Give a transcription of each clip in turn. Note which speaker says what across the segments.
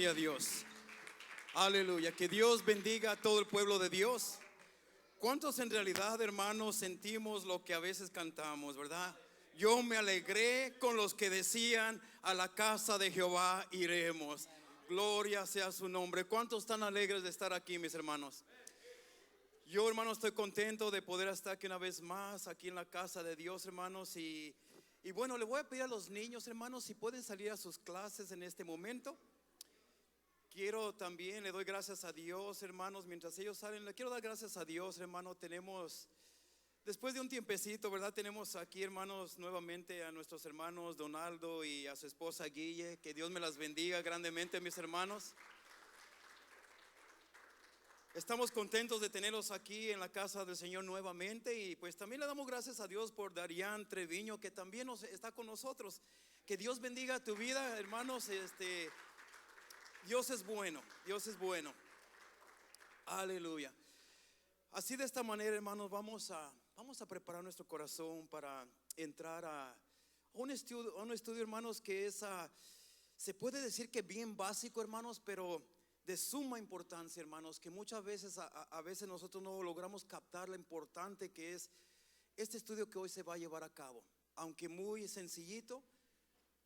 Speaker 1: Gloria a Dios. Aleluya. Que Dios bendiga a todo el pueblo de Dios. ¿Cuántos en realidad, hermanos, sentimos lo que a veces cantamos, verdad? Yo me alegré con los que decían: a la casa de Jehová iremos. Gloria sea su nombre. ¿Cuántos están alegres de estar aquí, mis hermanos? Yo, hermanos, estoy contento de poder estar aquí una vez más, aquí en la casa de Dios, hermanos. Y bueno, le voy a pedir a los niños, hermanos, si pueden salir a sus clases en este momento. Quiero también, le doy gracias a Dios, hermanos, mientras ellos salen, le quiero dar gracias a Dios, hermano. Tenemos, después de un tiempecito, ¿verdad? Tenemos aquí, hermanos, nuevamente a nuestros hermanos Donaldo y a su esposa Guille. Que Dios me las bendiga grandemente, mis hermanos. Estamos contentos de tenerlos aquí en la casa del Señor nuevamente. Y pues también le damos gracias a Dios por Darían Treviño, que también está con nosotros. Que Dios bendiga tu vida, hermanos. Dios es bueno, Dios es bueno. Aleluya. Así, de esta manera, hermanos, vamos a preparar nuestro corazón para entrar a un estudio, hermanos, que es, se puede decir que bien básico, hermanos, pero de suma importancia, hermanos, que muchas veces, a veces nosotros no logramos captar lo importante que es este estudio que hoy se va a llevar a cabo. Aunque muy sencillito,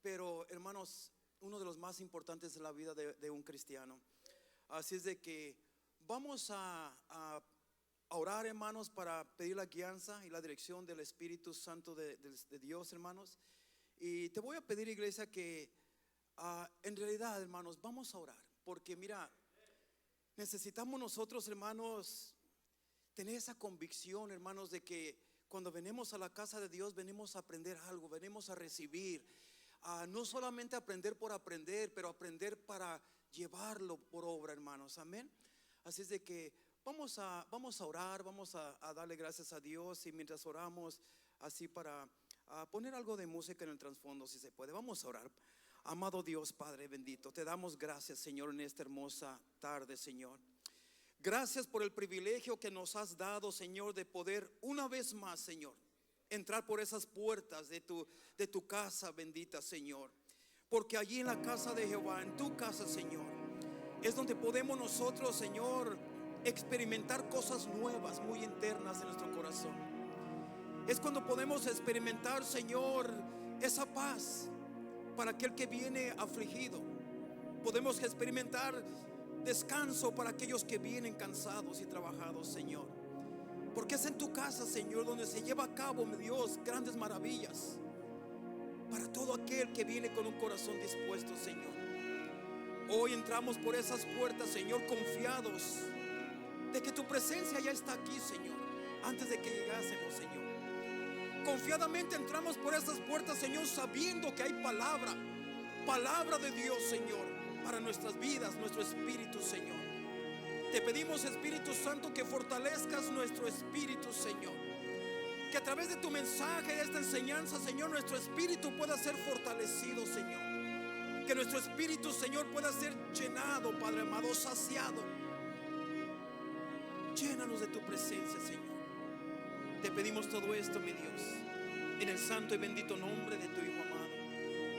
Speaker 1: pero, hermanos, uno de los más importantes de la vida de un cristiano. Así es de que vamos a orar, hermanos, para pedir la guianza y la dirección del Espíritu Santo de Dios, hermanos. Y te voy a pedir, iglesia, que en realidad, hermanos, vamos a orar. Porque mira, necesitamos nosotros, hermanos, tener esa convicción, hermanos, de que cuando venimos a la casa de Dios, venimos a aprender algo, venimos a recibir. No solamente aprender por aprender, pero aprender para llevarlo por obra, hermanos. Amén. Así es de que vamos a orar, vamos a darle gracias a Dios. Y mientras oramos, así para poner algo de música en el trasfondo, si se puede, vamos a orar. Amado Dios, Padre bendito, te damos gracias, Señor, en esta hermosa tarde, Señor. Gracias por el privilegio que nos has dado, Señor, de poder una vez más, Señor, entrar por esas puertas de tu casa bendita, Señor. Porque allí en la casa de Jehová, en tu casa, Señor, es donde podemos nosotros, Señor, experimentar cosas nuevas, muy internas en nuestro corazón. Es cuando podemos experimentar, Señor, esa paz para aquel que viene afligido. Podemos experimentar descanso para aquellos que vienen cansados y trabajados, Señor. Porque es en tu casa, Señor, donde se lleva a cabo, mi Dios, grandes maravillas para todo aquel que viene con un corazón dispuesto, Señor. Hoy entramos por esas puertas, Señor, confiados de que tu presencia ya está aquí, Señor, antes de que llegásemos, Señor. Confiadamente entramos por esas puertas, Señor, sabiendo que hay palabra de Dios, Señor, para nuestras vidas, nuestro espíritu, Señor. Te pedimos, Espíritu Santo, que fortalezcas nuestro espíritu, Señor. Que a través de tu mensaje, de esta enseñanza, Señor, nuestro espíritu pueda ser fortalecido, Señor. Que nuestro espíritu, Señor, pueda ser llenado, Padre amado, saciado. Llénanos de tu presencia, Señor. Te pedimos todo esto, mi Dios, en el santo y bendito nombre de tu Hijo amado,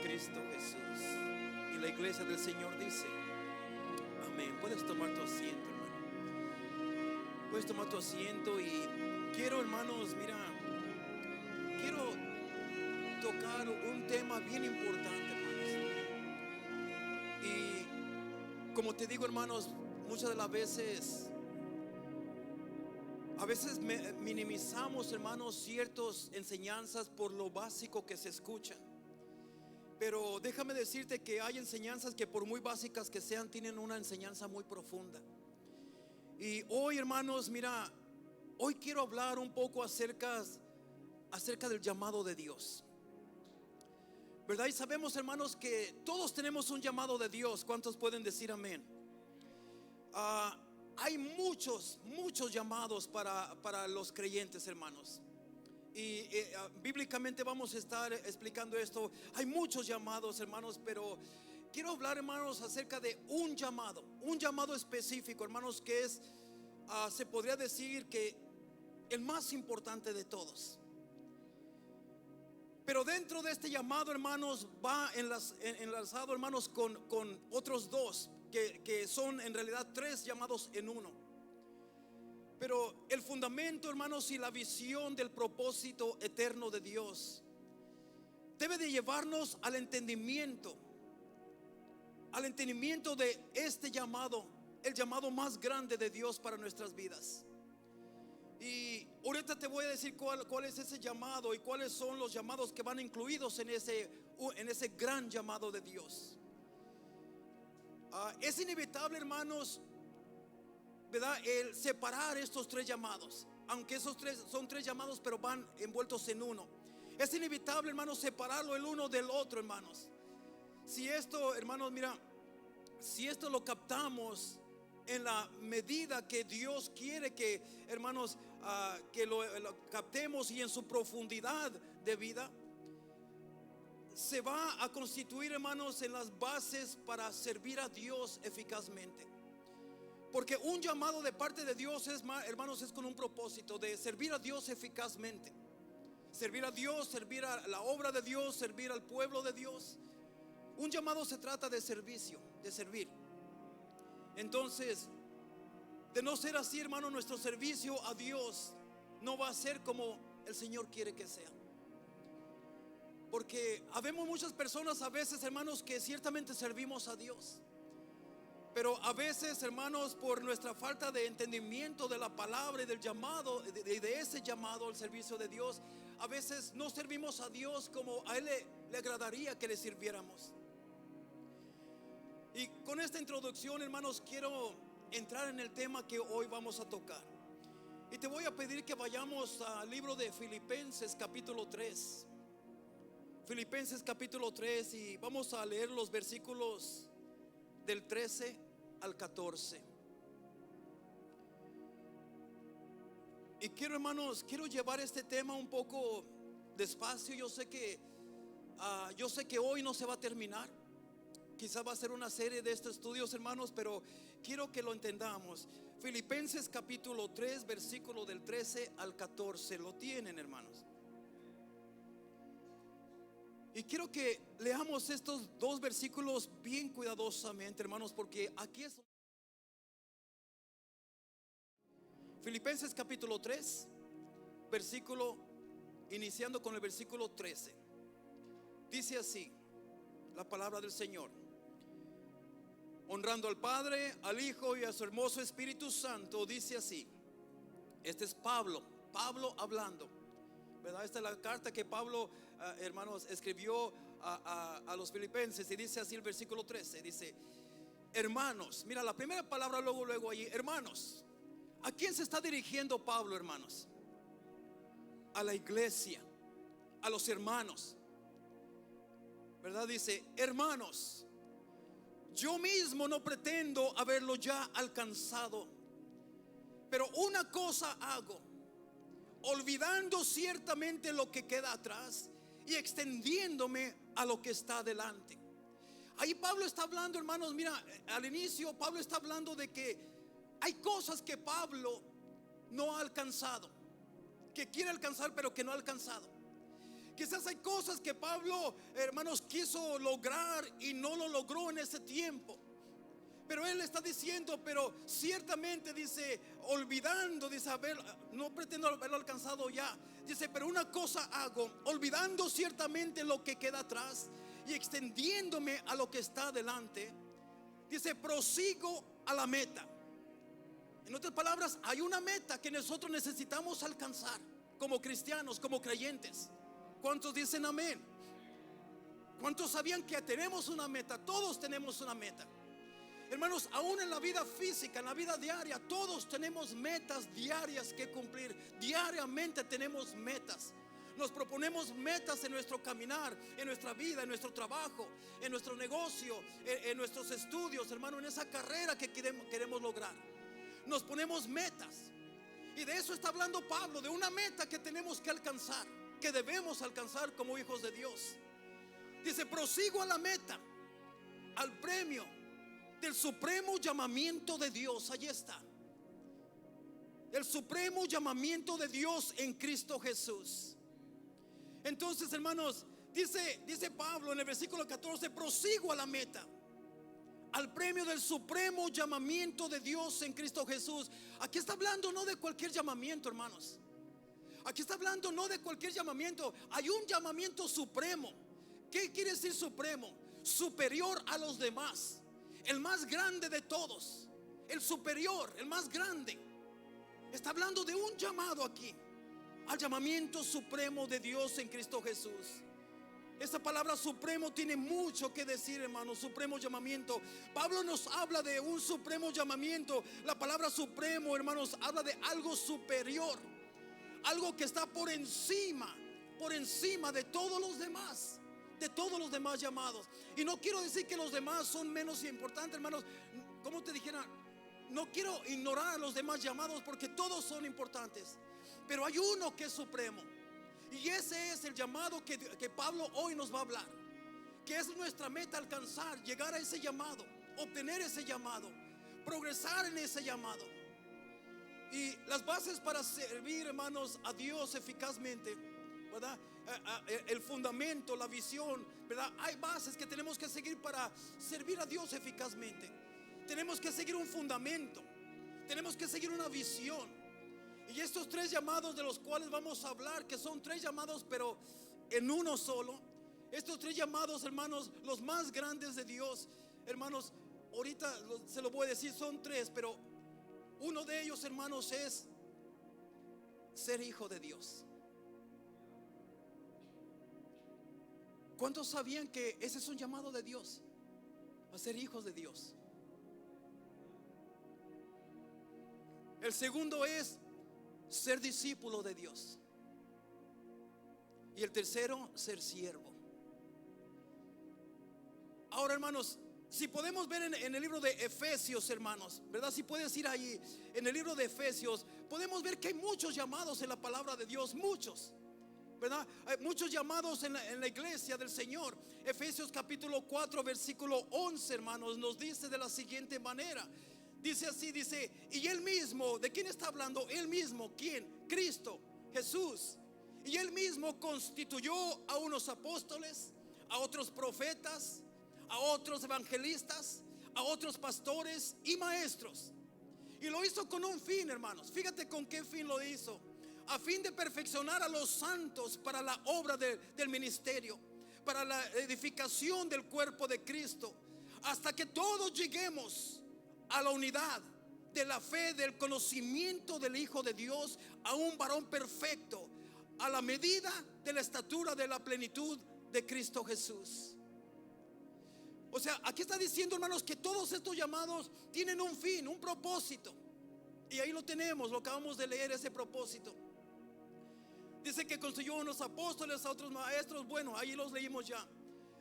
Speaker 1: Cristo Jesús. Y la iglesia del Señor dice: amén. Puedes tomar tu asiento, hermano. Puedes tomar tu asiento. Y quiero, hermanos, mira, quiero tocar un tema bien importante, hermanos. Y como te digo, hermanos, muchas de las veces, minimizamos, hermanos, ciertas enseñanzas por lo básico que se escuchan. Pero déjame decirte que hay enseñanzas que, por muy básicas que sean, tienen una enseñanza muy profunda. Y hoy, hermanos, mira, hoy quiero hablar un poco acerca del llamado de Dios, ¿verdad? Y sabemos, hermanos, que todos tenemos un llamado de Dios. ¿Cuántos pueden decir amén? Hay muchos llamados para los creyentes, hermanos. Y bíblicamente vamos a estar explicando esto. Hay muchos llamados, hermanos, pero quiero hablar, hermanos, acerca de un llamado específico, hermanos, que es, se podría decir que el más importante de todos. Pero dentro de este llamado, hermanos, va enlazado, hermanos, con otros dos que son en realidad tres llamados en uno. Pero el fundamento, hermanos, y la visión del propósito eterno de Dios debe de llevarnos al entendimiento de este llamado, el llamado más grande de Dios para nuestras vidas. Y ahorita te voy a decir cuál es ese llamado y cuáles son los llamados que van incluidos en ese gran llamado de Dios. Es inevitable, hermanos, ¿verdad?, el separar estos tres llamados, aunque esos tres son tres llamados, pero van envueltos en uno. Es inevitable, hermanos, separarlo el uno del otro, hermanos. Si esto, hermanos, mira, si esto lo captamos en la medida que Dios quiere que, hermanos, que lo captemos y en su profundidad de vida, se va a constituir, hermanos, en las bases para servir a Dios eficazmente. Porque un llamado de parte de Dios es, hermanos, es con un propósito de servir a Dios eficazmente. Servir a Dios, servir a la obra de Dios, servir al pueblo de Dios. Un llamado se trata de servicio, de servir. Entonces, de no ser así, hermano, nuestro servicio a Dios no va a ser como el Señor quiere que sea. Porque habemos muchas personas a veces, hermanos, que ciertamente servimos a Dios, pero a veces, hermanos, por nuestra falta de entendimiento de la palabra y del llamado, de ese llamado al servicio de Dios, a veces no servimos a Dios como a Él le agradaría que le sirviéramos. Y con esta introducción, hermanos, quiero entrar en el tema que hoy vamos a tocar. Y te voy a pedir que vayamos al libro de Filipenses capítulo 3. Filipenses capítulo 3, y vamos a leer los versículos del 13 al 14. Y quiero, hermanos, quiero llevar este tema un poco despacio. Yo sé que hoy no se va a terminar. Quizás va a ser una serie de estos estudios, hermanos, pero quiero que lo entendamos. Filipenses capítulo 3, versículo del 13 al 14. Lo tienen, hermanos. Y quiero que leamos estos dos versículos bien cuidadosamente, hermanos, porque aquí es Filipenses capítulo 3, versículo, iniciando con el versículo 13. Dice así la palabra del Señor: honrando al Padre, al Hijo y a su hermoso Espíritu Santo. Dice así. Este es Pablo hablando, ¿verdad? Esta es la carta que Pablo, hermanos, escribió a los filipenses. Y dice así el versículo 13. Dice: hermanos, mira la primera palabra luego allí, hermanos. ¿A quién se está dirigiendo Pablo, hermanos? A la iglesia, a los hermanos, ¿verdad? Dice: hermanos, yo mismo no pretendo haberlo ya alcanzado, pero una cosa hago, olvidando ciertamente lo que queda atrás y extendiéndome a lo que está adelante. Ahí Pablo está hablando, hermanos, mira, al inicio Pablo está hablando de que hay cosas que Pablo no ha alcanzado, que quiere alcanzar pero que no ha alcanzado. Quizás hay cosas que Pablo, hermanos, quiso lograr y no lo logró en ese tiempo. Pero él está diciendo, pero ciertamente, dice, olvidando, dice, no pretendo haberlo alcanzado ya. Dice, pero una cosa hago, olvidando ciertamente lo que queda atrás y extendiéndome a lo que está adelante. Dice, prosigo a la meta. En otras palabras, hay una meta que nosotros necesitamos alcanzar como cristianos, como creyentes. ¿Cuántos dicen amén? ¿Cuántos sabían que tenemos una meta? Todos tenemos una meta. Hermanos, aún en la vida física, en la vida diaria, todos tenemos metas diarias que cumplir. Diariamente tenemos metas. Nos proponemos metas en nuestro caminar, en nuestra vida, en nuestro trabajo, en nuestro negocio, en nuestros estudios, hermano, en esa carrera que queremos lograr. Nos ponemos metas. Y de eso está hablando Pablo, de una meta que tenemos que alcanzar, que debemos alcanzar como hijos de Dios. Dice, prosigo a la meta, al premio del supremo llamamiento de Dios. Allí está. El supremo llamamiento de Dios en Cristo Jesús. Entonces, hermanos, dice Pablo en el versículo 14: prosigo a la meta, al premio del supremo llamamiento de Dios en Cristo Jesús. Aquí está hablando no de cualquier llamamiento, hermanos. Aquí está hablando no de cualquier llamamiento. Hay un llamamiento supremo. ¿Qué quiere decir supremo? Superior a los demás, el más grande de todos, el superior, el más grande. Está hablando de un llamado aquí, al llamamiento supremo de Dios en Cristo Jesús. Esta palabra supremo tiene mucho que decir, hermanos. Supremo llamamiento. Pablo nos habla de un supremo llamamiento. La palabra supremo, hermanos, habla de algo superior, algo que está por encima de todos los demás, de todos los demás llamados. Y no quiero decir que los demás son menos importantes, hermanos. Como te dijera, no quiero ignorar a los demás llamados, porque todos son importantes, pero hay uno que es supremo. Y ese es el llamado que Pablo hoy nos va a hablar, que es nuestra meta: alcanzar, llegar a ese llamado, obtener ese llamado, progresar en ese llamado. Y las bases para servir, hermanos, a Dios eficazmente, ¿verdad? El fundamento, la visión, ¿verdad? Hay bases que tenemos que seguir para servir a Dios eficazmente. Tenemos que seguir un fundamento, tenemos que seguir una visión. Y estos tres llamados de los cuales vamos a hablar, que son tres llamados pero en uno solo. Estos tres llamados, hermanos, los más grandes de Dios, hermanos, ahorita se lo voy a decir, son tres, pero uno de ellos, hermanos, es ser hijo de Dios. ¿Cuántos sabían que ese es un llamado de Dios? A ser hijos de Dios. El segundo es ser discípulo de Dios. Y el tercero, ser siervo. Ahora, hermanos, si podemos ver en el libro de Efesios, hermanos, ¿verdad? Si puedes ir ahí, en el libro de Efesios, podemos ver que hay muchos llamados en la palabra de Dios. Muchos, ¿verdad? Hay muchos llamados en la iglesia del Señor. Efesios capítulo 4 versículo 11, hermanos, nos dice de la siguiente manera. Dice así, dice: y él mismo, ¿de quién está hablando? Él mismo, ¿quién? Cristo, Jesús. Y él mismo constituyó a unos apóstoles, a otros profetas, a otros evangelistas, a otros pastores y maestros. Y lo hizo con un fin, hermanos. Fíjate con qué fin lo hizo: a fin de perfeccionar a los santos para la obra del ministerio, para la edificación del cuerpo de Cristo, hasta que todos lleguemos a la unidad de la fe, del conocimiento del Hijo de Dios, a un varón perfecto, a la medida de la estatura de la plenitud de Cristo Jesús. O sea, aquí está diciendo, hermanos, que todos estos llamados tienen un fin, un propósito. Y ahí lo tenemos, lo acabamos de leer, ese propósito. Dice que construyó a unos apóstoles, a otros maestros. Bueno, ahí los leímos ya.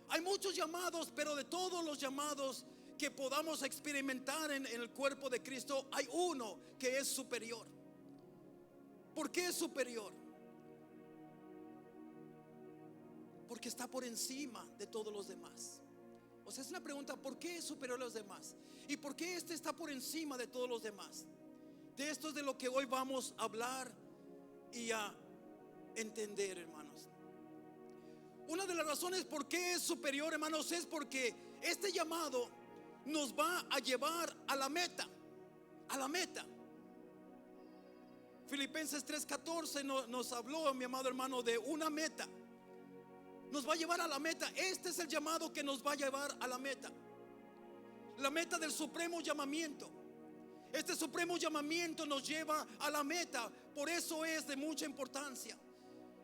Speaker 1: Hay muchos llamados, pero de todos los llamados que podamos experimentar en el cuerpo de Cristo, hay uno que es superior. ¿Por qué es superior? Porque está por encima de todos los demás. O sea, es una pregunta: ¿por qué es superior a los demás? ¿Y por qué este está por encima de todos los demás? De esto es de lo que hoy vamos a hablar y a entender, hermanos. Una de las razones por qué es superior, hermanos, es porque este llamado nos va a llevar a la meta. A la meta. Filipenses 3:14 nos habló, mi amado hermano, de una meta. Nos va a llevar a la meta. Este es el llamado que nos va a llevar a la meta. La meta del supremo llamamiento. Este supremo llamamiento nos lleva a la meta. Por eso es de mucha importancia.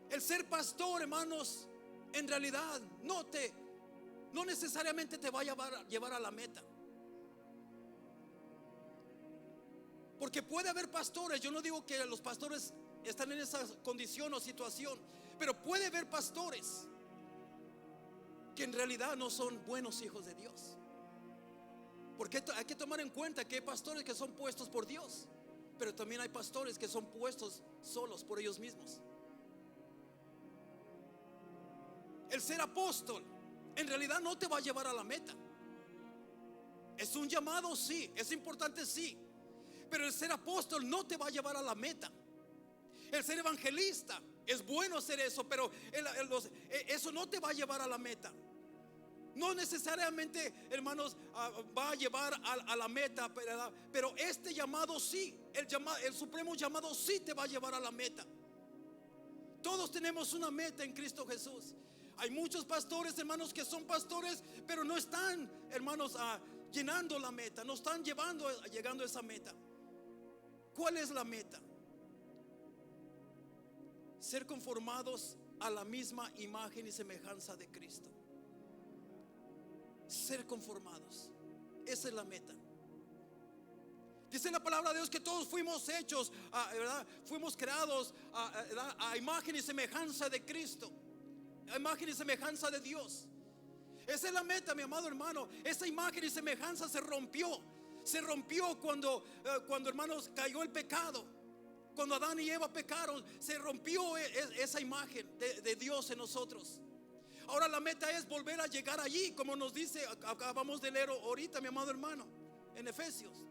Speaker 1: El ser pastor, hermanos, en realidad no necesariamente te va a llevar a la meta. Porque puede haber pastores, yo no digo que los pastores están en esa condición o situación, pero puede haber pastores que en realidad no son buenos hijos de Dios. Porque hay que tomar en cuenta que hay pastores que son puestos por Dios, pero también hay pastores que son puestos solos por ellos mismos. El ser apóstol en realidad no te va a llevar a la meta. Es un llamado, sí, es importante, sí, pero el ser apóstol no te va a llevar a la meta. El ser evangelista Es bueno hacer eso, pero eso no te va a llevar a la meta. No necesariamente, hermanos, va a llevar a la meta, pero este llamado sí, el supremo llamado sí te va a llevar a la meta. Todos tenemos una meta en Cristo Jesús. Hay muchos pastores, hermanos, que son pastores, pero no están, hermanos, llenando la meta, no están llegando a esa meta. ¿Cuál es la meta? Ser conformados a la misma imagen y semejanza de Cristo. Ser conformados, esa es la meta. Dice la palabra de Dios que todos fuimos hechos, ¿verdad? Fuimos creados a imagen y semejanza de Cristo, a imagen y semejanza de Dios. Esa es la meta, mi amado hermano. Esa imagen y semejanza se rompió cuando, hermanos, cayó el pecado. Cuando Adán y Eva pecaron, se rompió esa imagen de Dios en nosotros. Ahora la meta es volver a llegar allí, como nos dice, acabamos de leer ahorita, mi amado hermano, en Efesios.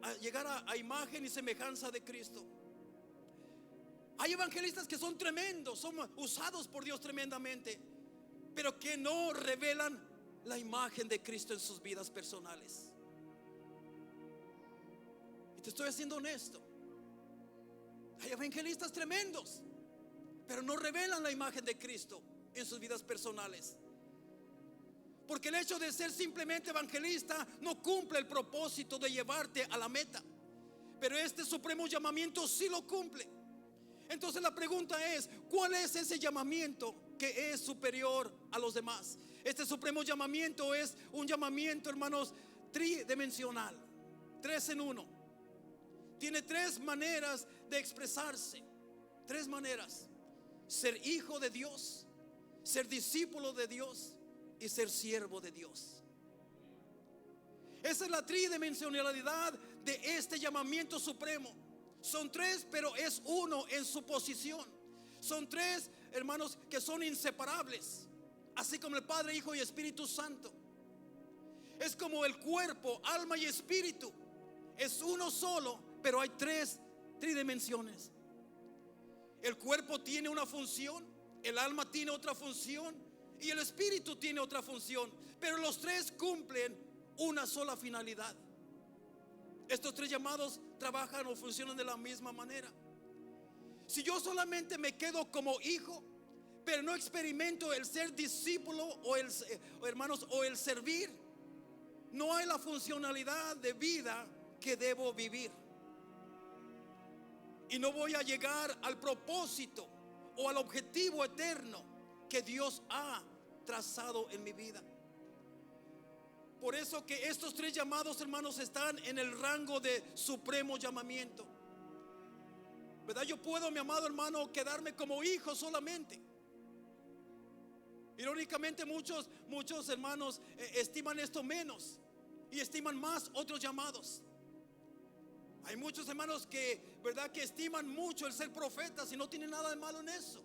Speaker 1: A llegar a imagen y semejanza de Cristo. Hay evangelistas que son tremendos, son usados por Dios tremendamente, pero que no revelan la imagen de Cristo en sus vidas personales. Y te estoy siendo honesto. Hay evangelistas tremendos, pero no revelan la imagen de Cristo en sus vidas personales. Porque el hecho de ser simplemente evangelista no cumple el propósito de llevarte a la meta, pero este supremo llamamiento sí lo cumple. Entonces la pregunta es, ¿cuál es ese llamamiento que es superior a los demás? Este supremo llamamiento es un llamamiento, hermanos, tridimensional, 3 en 1. Tiene 3 maneras de expresarse, 3 maneras: ser hijo de Dios, ser discípulo de Dios y ser siervo de Dios. Esa es la tridimensionalidad de este llamamiento supremo. Son 3, pero es uno en su posición. Son 3, hermanos, que son inseparables, así como el Padre, Hijo y Espíritu Santo. Es como el cuerpo, alma y espíritu. Es uno solo, pero hay 3 tridimensiones. El cuerpo tiene una función, el alma tiene otra función y el espíritu tiene otra función, pero los 3 cumplen una sola finalidad. Estos 3 llamados trabajan o funcionan de la misma manera. Si yo solamente me quedo como hijo, pero no experimento el ser discípulo o el servir, no hay la funcionalidad de vida que debo vivir. Y no voy a llegar al propósito o al objetivo eterno que Dios ha trazado en mi vida. Por eso que estos 3 llamados, hermanos, están en el rango de supremo llamamiento, ¿verdad? Yo puedo, mi amado hermano, quedarme como hijo solamente. Irónicamente muchos hermanos estiman esto menos y estiman más otros llamados. Hay muchos hermanos que, ¿verdad?, que estiman mucho el ser profetas, y no tienen nada de malo en eso,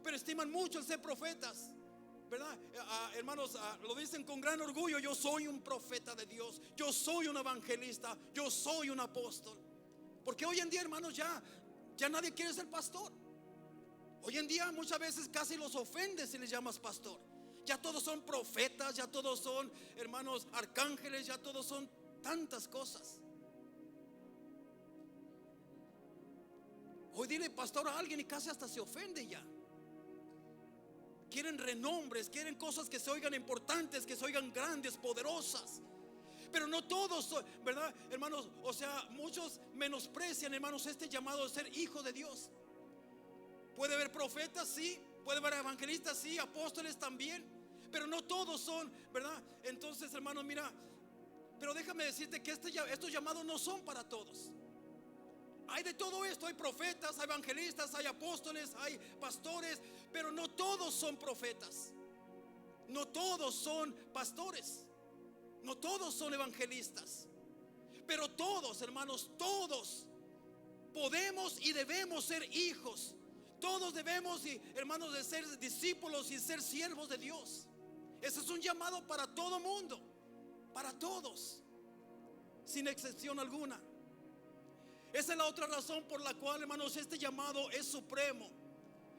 Speaker 1: pero estiman mucho el ser profetas, ¿verdad? Hermanos, lo dicen con gran orgullo: yo soy un profeta de Dios, yo soy un evangelista, yo soy un apóstol. Porque hoy en día, hermanos, ya nadie quiere ser pastor. Hoy en día muchas veces casi los ofendes si les llamas pastor. Ya todos son profetas, ya todos son, hermanos, arcángeles, ya todos son tantas cosas. Hoy dile pastor a alguien y casi hasta se ofende ya. Quieren renombres, quieren cosas que se oigan importantes, que se oigan grandes, poderosas. Pero no todos, ¿verdad, hermanos? O sea, muchos menosprecian, hermanos, este llamado de ser hijo de Dios. Puede haber profetas, sí. Puede haber evangelistas, sí. Apóstoles también. Pero no todos son, ¿verdad? Entonces, hermanos, mira, pero déjame decirte que estos llamados no son para todos. Hay de todo esto, hay profetas, hay evangelistas, hay apóstoles, hay pastores, pero no todos son profetas, no todos son pastores, no todos son evangelistas, pero todos, hermanos, todos podemos y debemos ser hijos. Todos debemos, hermanos, de ser discípulos y ser siervos de Dios. Ese es un llamado para todo mundo, para todos, sin excepción alguna. Esa es la otra razón por la cual, hermanos, este llamado es supremo,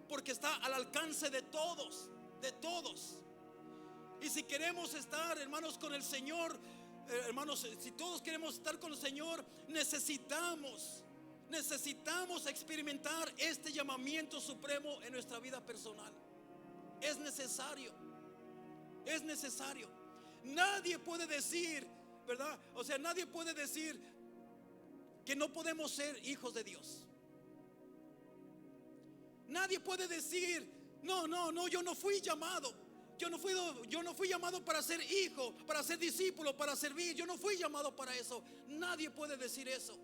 Speaker 1: porque está al alcance de todos, de todos. Y si queremos estar, hermanos, con el Señor, hermanos, si todos queremos estar con el Señor, necesitamos experimentar este llamamiento supremo en nuestra vida personal. Es necesario. Es necesario. Nadie puede decir, ¿verdad? O sea, nadie puede decir que no podemos ser hijos de Dios. Nadie puede decir, no, yo no fui llamado. Yo no fui llamado para ser hijo, para ser discípulo, para servir. Yo no fui llamado para eso. Nadie puede decir eso.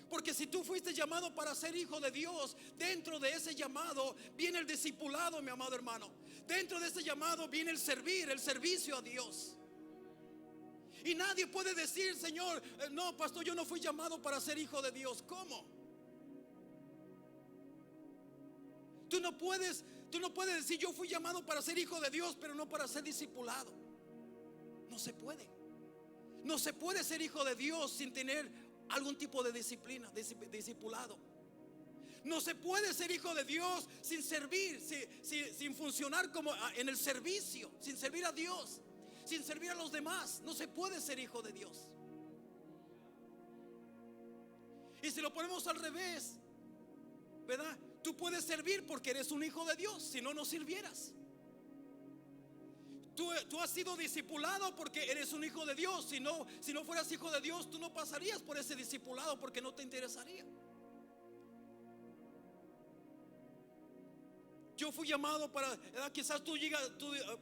Speaker 1: Porque si tú fuiste llamado para ser hijo de Dios, dentro de ese llamado viene el discipulado, mi amado hermano. Dentro de ese llamado viene el servir, el servicio a Dios. Y nadie puede decir, Señor, no, pastor, yo no fui llamado para ser hijo de Dios. ¿Cómo? Tú no puedes decir, yo fui llamado para ser hijo de Dios, pero no para ser discipulado. No se puede. No se puede ser hijo de Dios sin tener algún tipo de disciplina, discipulado. No se puede ser hijo de Dios sin servir, sin funcionar como en el servicio, sin servir a Dios, sin servir a los demás. No se puede ser hijo de Dios. Y si lo ponemos al revés, ¿verdad? Tú puedes servir porque eres un hijo de Dios, si no, no sirvieras. Tú has sido discipulado porque eres un hijo de Dios. Si no fueras hijo de Dios, tú no pasarías por ese discipulado porque no te interesaría. Yo fui llamado para, quizás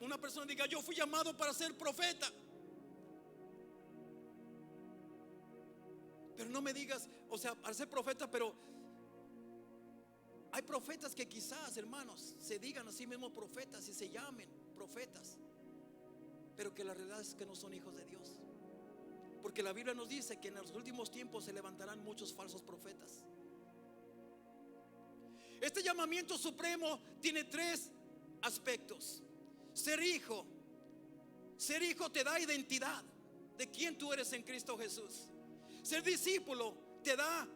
Speaker 1: una persona diga, yo fui llamado para ser profeta. Pero no me digas, o sea, para ser profeta, pero hay profetas que quizás, hermanos, se digan a sí mismos profetas y se llamen profetas, pero que la realidad es que no son hijos de Dios. Porque la Biblia nos dice que en los últimos tiempos se levantarán muchos falsos profetas. Este llamamiento supremo tiene tres aspectos. Ser hijo te da identidad de quién tú eres en Cristo Jesús. Ser discípulo te da,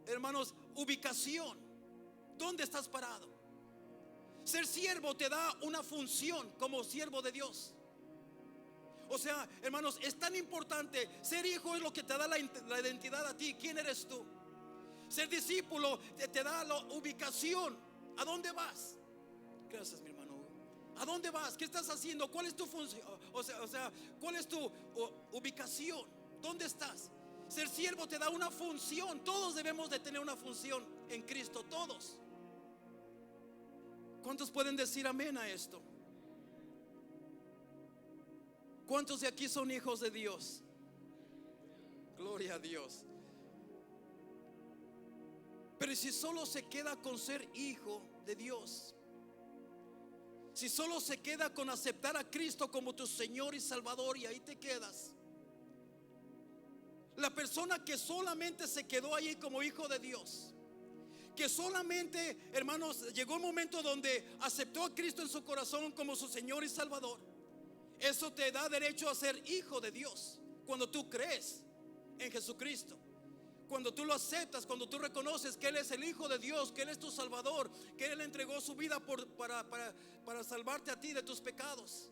Speaker 1: hermanos, ubicación. ¿Dónde estás parado? Ser siervo te da una función como siervo de Dios. O sea, hermanos, es tan importante. Ser hijo es lo que te da la identidad a ti. ¿Quién eres tú? Ser discípulo te da la ubicación. ¿A dónde vas? Gracias, mi hermano. ¿A dónde vas? ¿Qué estás haciendo? ¿Cuál es tu función? O sea, ¿cuál es tu ubicación? ¿Dónde estás? Ser siervo te da una función. Todos debemos de tener una función en Cristo, todos. ¿Cuántos pueden decir amén a esto? ¿Cuántos de aquí son hijos de Dios? Gloria a Dios. Pero si solo se queda con ser hijo de Dios, si solo se queda con aceptar a Cristo como tu Señor y Salvador, y ahí te quedas, la persona que solamente se quedó ahí como hijo de Dios, que solamente, hermanos, llegó un momento donde aceptó a Cristo en su corazón como su Señor y Salvador, eso te da derecho a ser hijo de Dios. Cuando tú crees en Jesucristo, cuando tú lo aceptas, cuando tú reconoces que Él es el Hijo de Dios, que Él es tu Salvador, que Él entregó su vida para salvarte a ti de tus pecados,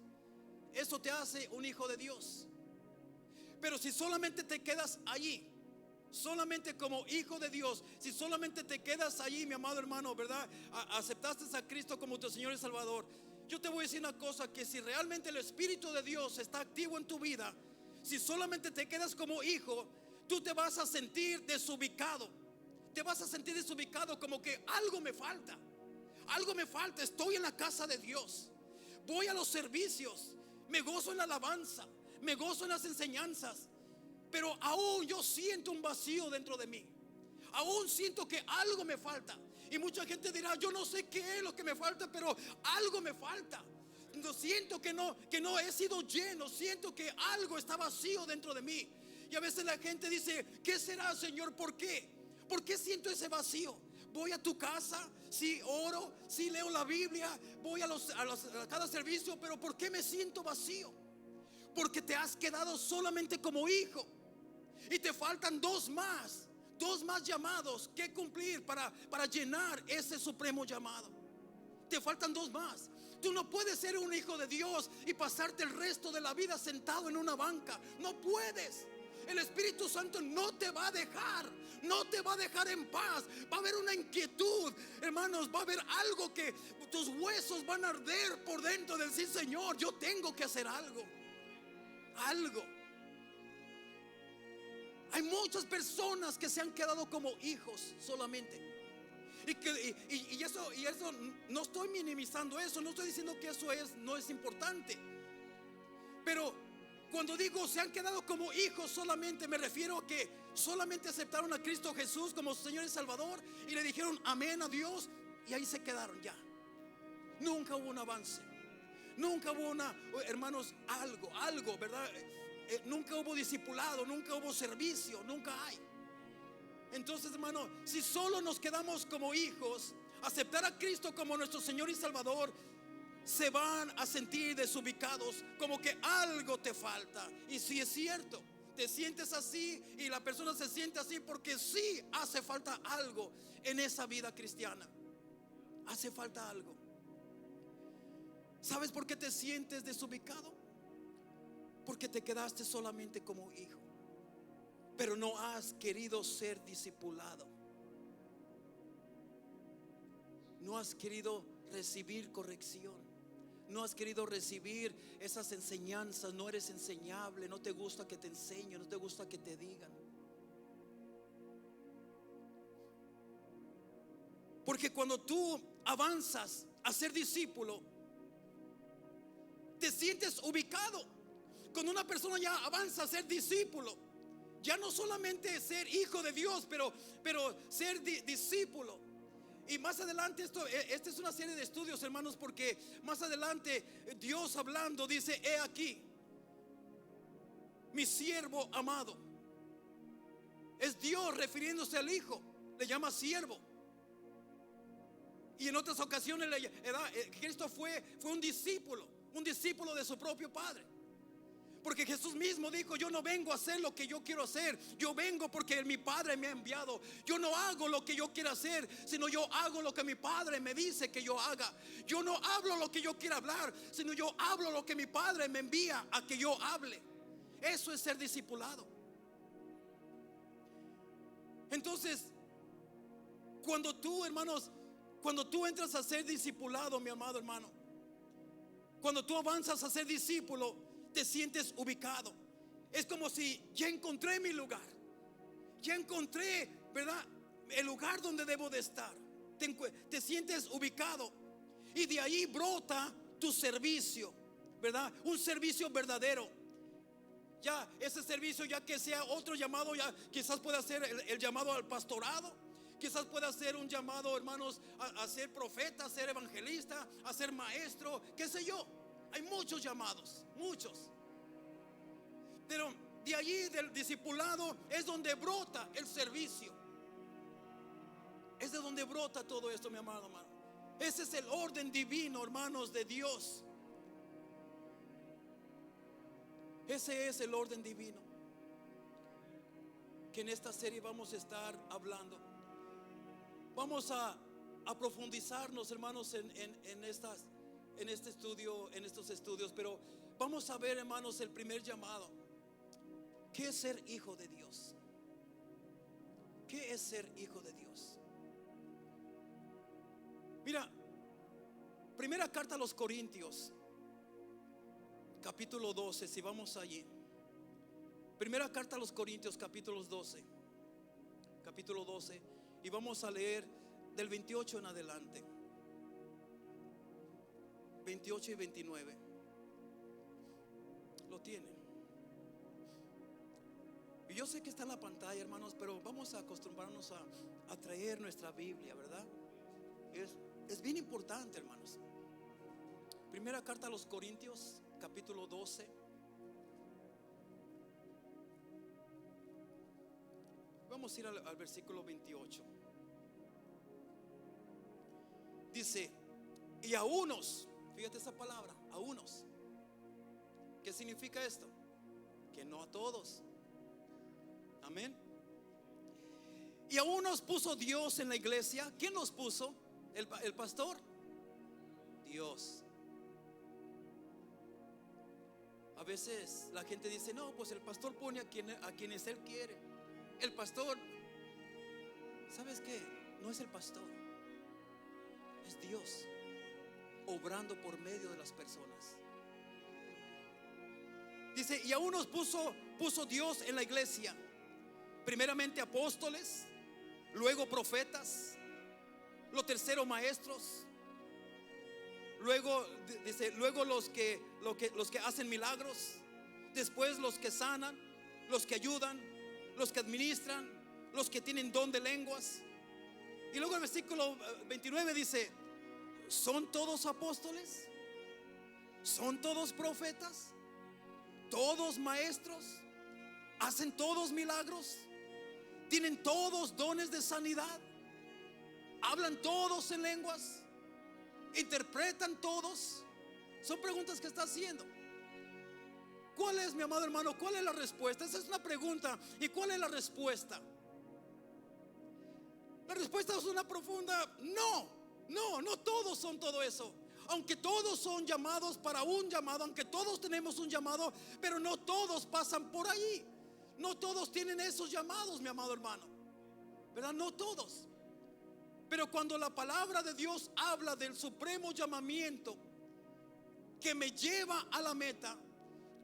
Speaker 1: eso te hace un hijo de Dios. Pero si solamente te quedas allí, solamente como hijo de Dios, si solamente te quedas allí, mi amado hermano, ¿verdad? Aceptaste a Cristo como tu Señor y Salvador. Yo te voy a decir una cosa, que si realmente el Espíritu de Dios está activo en tu vida, si solamente te quedas como hijo, tú te vas a sentir desubicado. Te vas a sentir desubicado, como que algo me falta. Algo me falta. Estoy en la casa de Dios, voy a los servicios, me gozo en la alabanza, me gozo en las enseñanzas, pero aún yo siento un vacío dentro de mí. Aún siento que algo me falta. Y mucha gente dirá, yo no sé qué es lo que me falta, pero algo me falta. Siento que no he sido lleno. Siento que algo está vacío dentro de mí. Y a veces la gente dice, ¿qué será, Señor? ¿Por qué? ¿Por qué siento ese vacío? Voy a tu casa, sí oro, sí leo la Biblia, voy a cada servicio, pero ¿por qué me siento vacío? Porque te has quedado solamente como hijo y te faltan dos más dos más llamados que cumplir para llenar ese supremo llamado. Te faltan dos más. Tú no puedes ser un hijo de Dios y pasarte el resto de la vida sentado en una banca. No puedes. El Espíritu Santo no te va a dejar, no te va a dejar en paz. Va a haber una inquietud, hermanos. Va a haber algo que tus huesos van a arder por dentro del sí, Señor, yo tengo que hacer algo. Hay muchas personas que se han quedado como hijos solamente. Y eso no estoy minimizando eso, no estoy diciendo que eso no es importante. Pero cuando digo se han quedado como hijos solamente, me refiero a que solamente aceptaron a Cristo Jesús como su Señor y Salvador y le dijeron amén a Dios, y ahí se quedaron ya. Nunca hubo un avance, nunca hubo hermanos, algo, ¿verdad? Nunca hubo discipulado, nunca hubo servicio, nunca hay. Entonces, hermano, si solo nos quedamos como hijos, aceptar a Cristo como nuestro Señor y Salvador, se van a sentir desubicados, como que algo te falta. Y si es cierto, te sientes así y la persona se siente así porque sí hace falta algo en esa vida cristiana. Hace falta algo. ¿Sabes por qué te sientes desubicado? Porque te quedaste solamente como hijo, pero no has querido ser discipulado. No has querido recibir corrección. No has querido recibir esas enseñanzas. No eres enseñable. No te gusta que te enseñen. No te gusta que te digan. Porque cuando tú avanzas a ser discípulo, te sientes ubicado. Cuando una persona ya avanza a ser discípulo, ya no solamente ser hijo de Dios, pero ser discípulo. Y más adelante esta es una serie de estudios, hermanos, porque más adelante Dios hablando dice: he aquí mi siervo amado. Es Dios refiriéndose al Hijo, le llama siervo. Y en otras ocasiones Cristo fue un discípulo de su propio Padre. Porque Jesús mismo dijo: yo no vengo a hacer lo que yo quiero hacer, yo vengo porque mi Padre me ha enviado. Yo no hago lo que yo quiero hacer, sino yo hago lo que mi Padre me dice que yo haga. Yo no hablo lo que yo quiero hablar, sino yo hablo lo que mi Padre me envía a que yo hable. Eso es ser discipulado. Entonces, cuando tú, hermanos, cuando tú entras a ser discipulado, mi amado hermano, cuando tú avanzas a ser discípulo, te sientes ubicado. Es como si ya encontré mi lugar, ya encontré, ¿verdad?, el lugar donde debo de estar. Te sientes ubicado y de ahí brota tu servicio, ¿verdad? Un servicio verdadero. Ya ese servicio, ya que sea otro llamado, ya quizás pueda ser el llamado al pastorado, quizás pueda ser un llamado, hermanos, a ser profeta, a ser evangelista, a ser maestro, qué sé yo. Hay muchos llamados, muchos. Pero de allí, del discipulado, es donde brota el servicio. Es de donde brota todo esto, mi amado hermano. Ese es el orden divino, hermanos, de Dios. Ese es el orden divino que en esta serie vamos a estar hablando. Vamos a profundizarnos, hermanos, en estos estudios, pero vamos a ver, hermanos, el primer llamado. ¿Qué es ser hijo de Dios? ¿Qué es ser hijo de Dios? Mira, primera carta a los Corintios, capítulo 12, si vamos allí. Primera carta a los Corintios, capítulo 12, y vamos a leer del 28 en adelante. 28 y 29. Lo tienen. Y yo sé que está en la pantalla, hermanos, pero vamos a acostumbrarnos a traer nuestra Biblia, ¿verdad? Es bien importante, hermanos. Primera carta a los Corintios, capítulo 12. Vamos a ir al versículo 28. Dice: y a unos, fíjate esa palabra, a unos. ¿Qué significa esto? Que no a todos. Amén. Y aún nos puso Dios en la iglesia. ¿Quién nos puso? ¿El pastor? Dios. A veces la gente dice: no, pues el pastor pone a quienes él quiere. El pastor, ¿sabes qué? No es el pastor, es Dios obrando por medio de las personas. Dice: y aún nos puso Dios en la iglesia, primeramente apóstoles, luego profetas, lo tercero maestros, luego dice, luego los que hacen milagros, después los que sanan, los que ayudan, los que administran, los que tienen don de lenguas. Y luego el versículo 29 dice: ¿son todos apóstoles? ¿Son todos profetas? ¿Todos maestros? ¿Hacen todos milagros? ¿Tienen todos dones de sanidad? ¿Hablan todos en lenguas? ¿Interpretan todos? Son preguntas que está haciendo. ¿Cuál es, mi amado hermano? ¿Cuál es la respuesta? Esa es una pregunta. ¿Y cuál es la respuesta? La respuesta es una profunda: no todos son todo eso. Aunque todos son llamados para un llamado, aunque todos tenemos un llamado, pero no todos pasan por ahí. No todos tienen esos llamados, mi amado hermano, ¿verdad? No todos. Pero cuando la palabra de Dios habla del supremo llamamiento que me lleva a la meta,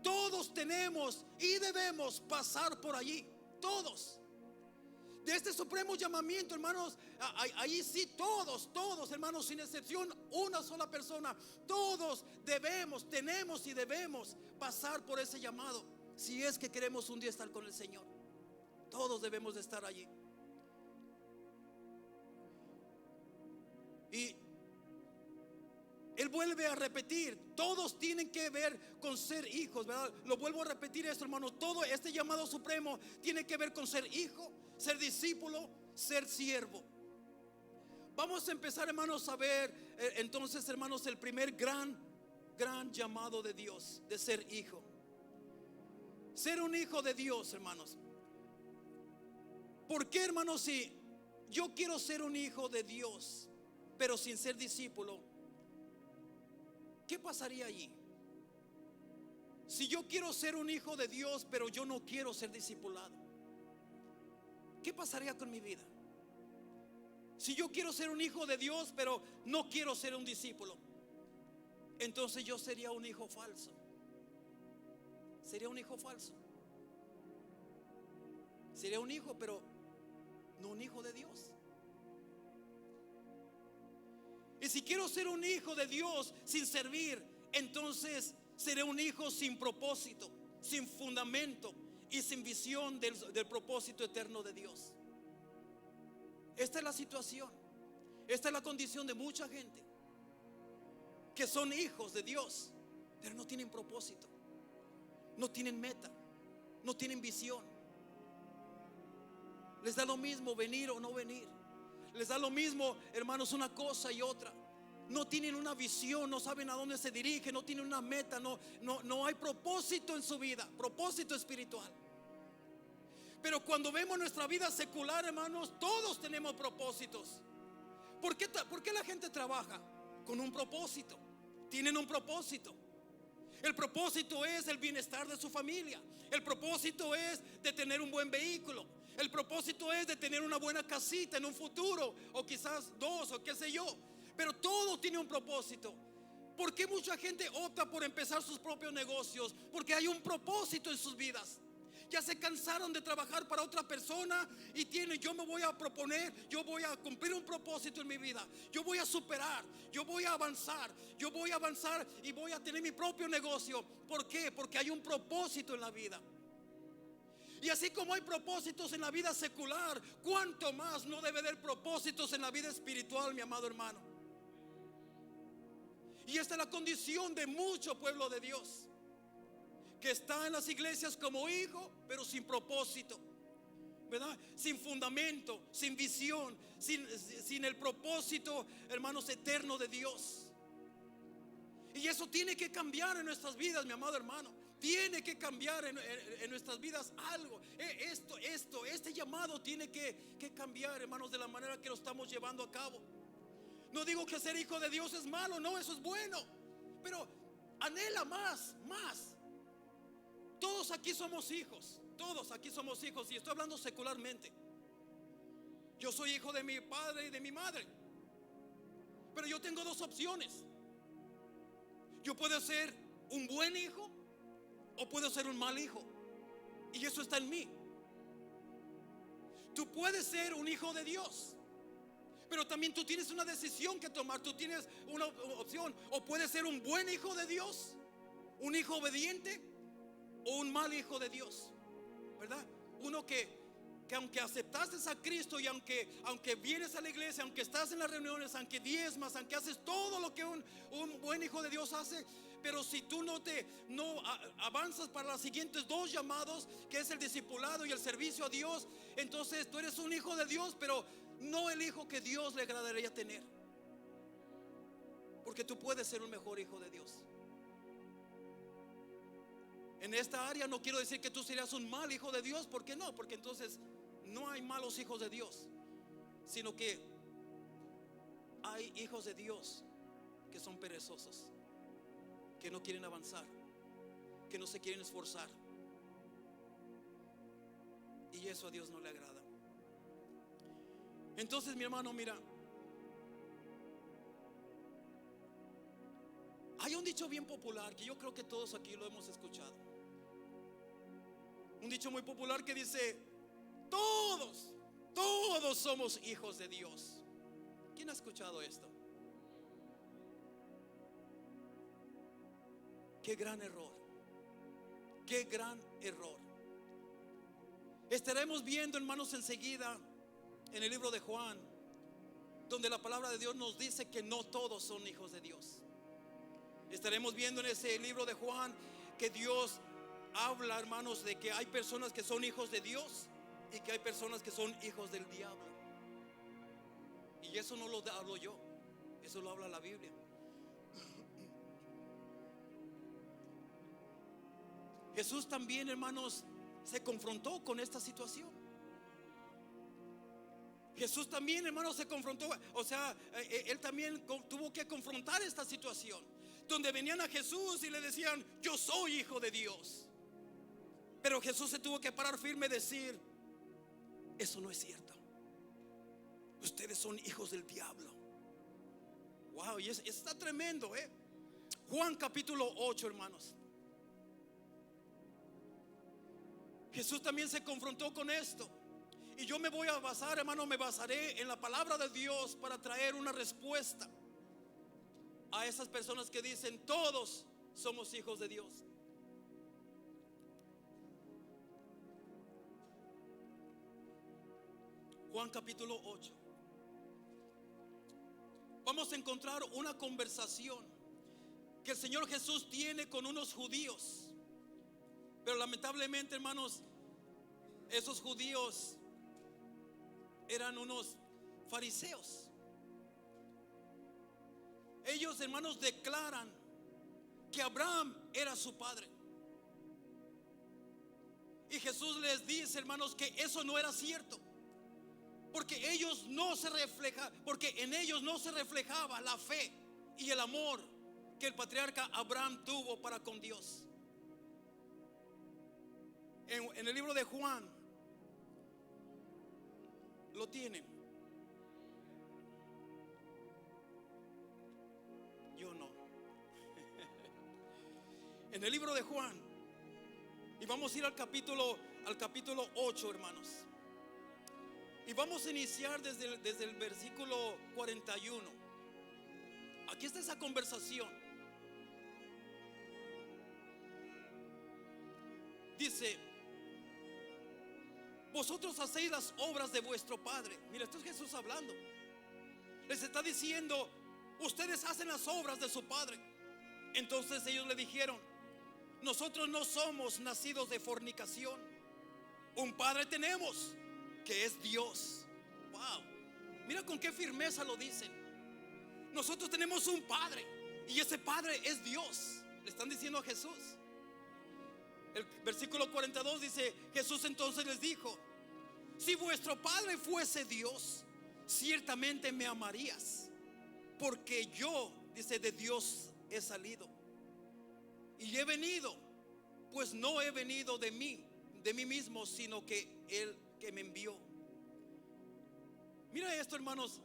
Speaker 1: todos tenemos y debemos pasar por allí. Todos. De este supremo llamamiento, hermanos, ahí sí todos, hermanos, sin excepción, una sola persona, todos tenemos y debemos pasar por ese llamado. Si es que queremos un día estar con el Señor, todos debemos de estar allí. Y Él vuelve a repetir: todos tienen que ver con ser hijos, ¿verdad? Lo vuelvo a repetir esto, hermanos. Todo este llamado supremo tiene que ver con ser hijo, ser discípulo, ser siervo. Vamos a empezar, hermanos, a ver entonces, hermanos, el primer gran llamado de Dios, de ser hijo. Ser un hijo de Dios, hermanos. ¿Por qué, hermanos? Si yo quiero ser un hijo de Dios, pero sin ser discípulo, ¿qué pasaría allí? Si yo quiero ser un hijo de Dios, pero yo no quiero ser discipulado, ¿qué pasaría con mi vida? Si yo quiero ser un hijo de Dios, pero no quiero ser un discípulo, entonces yo sería un hijo falso. Sería un hijo falso. Sería un hijo, pero no un hijo de Dios. Y si quiero ser un hijo de Dios sin servir, entonces seré un hijo sin propósito, sin fundamento y sin visión del propósito eterno de Dios. Esta es la situación. Esta es la condición de mucha gente que son hijos de Dios, pero no tienen propósito, no tienen meta, no tienen visión. Les da lo mismo venir o no venir. Les da lo mismo, hermanos, una cosa y otra. No tienen una visión, no saben a dónde se dirigen, no tienen una meta, no hay propósito en su vida, propósito espiritual. Pero cuando vemos nuestra vida secular, hermanos, todos tenemos propósitos. ¿Por qué la gente trabaja? Con un propósito. Tienen un propósito. El propósito es el bienestar de su familia. El propósito es de tener un buen vehículo. El propósito es de tener una buena casita en un futuro, o quizás dos, o qué sé yo. Pero todo tiene un propósito. ¿Por qué mucha gente opta por empezar sus propios negocios? Porque hay un propósito en sus vidas. Ya se cansaron de trabajar para otra persona y yo me voy a proponer, yo voy a cumplir un propósito en mi vida. Yo voy a superar, yo voy a avanzar y voy a tener mi propio negocio. ¿Por qué? Porque hay un propósito en la vida. Y así como hay propósitos en la vida secular, ¿cuánto más no debe haber propósitos en la vida espiritual, mi amado hermano? Y esta es la condición de mucho pueblo de Dios, que está en las iglesias como hijo, pero sin propósito, ¿verdad? Sin fundamento, sin visión, sin el propósito, hermanos, eterno de Dios. Y eso tiene que cambiar en nuestras vidas, mi amado hermano. Tiene que cambiar en nuestras vidas algo. Este llamado tiene que cambiar, hermanos, de la manera que lo estamos llevando a cabo. No digo que ser hijo de Dios es malo, no, eso es bueno. Pero anhela más. Todos aquí somos hijos. Todos aquí somos hijos. Y estoy hablando secularmente. Yo soy hijo de mi padre y de mi madre. Pero yo tengo dos opciones. Yo puedo ser un buen hijo o puedo ser un mal hijo. Y eso está en mí. Tú puedes ser un hijo de Dios, pero también tú tienes una decisión que tomar. Tú tienes una opción. O puedes ser un buen hijo de Dios, un hijo obediente, o un mal hijo de Dios, ¿verdad? Uno que aunque aceptaste a Cristo y aunque vienes a la iglesia, aunque estás en las reuniones, aunque diezmas, aunque haces todo lo que un buen hijo de Dios hace, pero si tú no avanzas para los siguientes dos llamados, que es el discipulado y el servicio a Dios, entonces tú eres un hijo de Dios, pero no el hijo que Dios le agradaría tener. Porque tú puedes ser un mejor hijo de Dios. En esta área no quiero decir que tú serías un mal hijo de Dios. ¿Por qué no? Porque entonces no hay malos hijos de Dios, sino que hay hijos de Dios que son perezosos, que no quieren avanzar, que no se quieren esforzar. Y eso a Dios no le agrada. Entonces, mi hermano, mira, hay un dicho bien popular que yo creo que todos aquí lo hemos escuchado. Un dicho muy popular que dice: todos somos hijos de Dios. ¿Quién ha escuchado esto? Qué gran error. Qué gran error. Estaremos viendo, hermanos, enseguida en el libro de Juan, donde la palabra de Dios nos dice que no todos son hijos de Dios. Estaremos viendo en ese libro de Juan que Dios habla, hermanos, de que hay personas que son hijos de Dios y que hay personas que son hijos del diablo. Y eso no lo hablo yo, eso lo habla la Biblia. Jesús también, hermanos, se confrontó con esta situación. Jesús también, hermanos, se confrontó. O sea, él también tuvo que confrontar esta situación, donde venían a Jesús y le decían: yo soy hijo de Dios. Pero Jesús se tuvo que parar firme y decir: eso no es cierto. Ustedes son hijos del diablo. Wow, y está tremendo, Juan capítulo 8, hermanos. Jesús también se confrontó con esto. Y yo me voy a basar, hermano, me basaré en la palabra de Dios para traer una respuesta a esas personas que dicen: todos somos hijos de Dios. Juan capítulo 8. Vamos a encontrar una conversación que el Señor Jesús tiene con unos judíos. Pero lamentablemente, hermanos, esos judíos eran unos fariseos. Ellos, hermanos, declaran que Abraham era su padre. Y Jesús les dice, hermanos, que eso no era cierto, porque en ellos no se reflejaba la fe y el amor que el patriarca Abraham tuvo para con Dios. En el libro de Juan lo tienen. Yo no. En el libro de Juan, y vamos a ir al capítulo 8, hermanos. Y vamos a iniciar desde el versículo 41. Aquí está esa conversación. Dice: vosotros hacéis las obras de vuestro padre. Mira, esto es Jesús hablando. Les está diciendo: ustedes hacen las obras de su padre. Entonces ellos le dijeron: nosotros no somos nacidos de fornicación. Un padre tenemos, que es Dios. Wow, mira con qué firmeza lo dicen. Nosotros tenemos un padre Y ese Padre es Dios. Le están diciendo a Jesús. El versículo 42 dice: Jesús entonces les dijo: si vuestro Padre fuese Dios, ciertamente me amarías, porque yo, dice, de Dios he salido y he venido, pues no he venido de mí mismo, sino que Él que me envió. Mira esto, hermanos.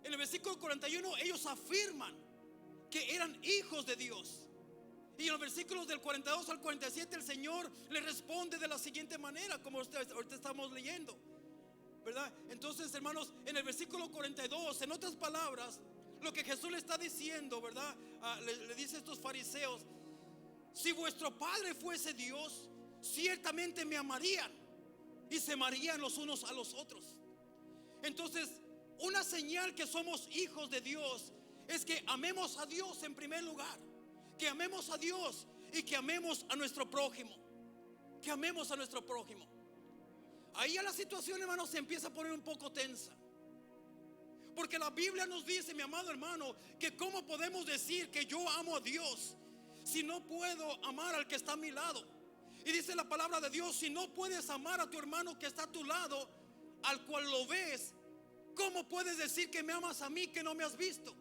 Speaker 1: En el versículo 41 ellos afirman que eran hijos de Dios. Y en los versículos del 42 al 47 el Señor le responde de la siguiente manera, como ahorita estamos leyendo, ¿verdad? Entonces, hermanos, en el versículo 42, en otras palabras, lo que Jesús le está diciendo, ¿verdad? Le dice a estos fariseos: si vuestro Padre fuese Dios, ciertamente me amarían y se amarían los unos a los otros. Entonces, una señal que somos hijos de Dios es que amemos a Dios en primer lugar, que amemos a Dios y que amemos a nuestro prójimo, que amemos a nuestro prójimo. Ahí ya la situación, hermano, se empieza a poner un poco tensa, porque la Biblia nos dice, mi amado hermano, que cómo podemos decir que yo amo a Dios si no puedo amar al que está a mi lado. Y dice la palabra de Dios: si no puedes amar a tu hermano que está a tu lado, al cual lo ves, ¿cómo puedes decir que me amas a mí que no me has visto?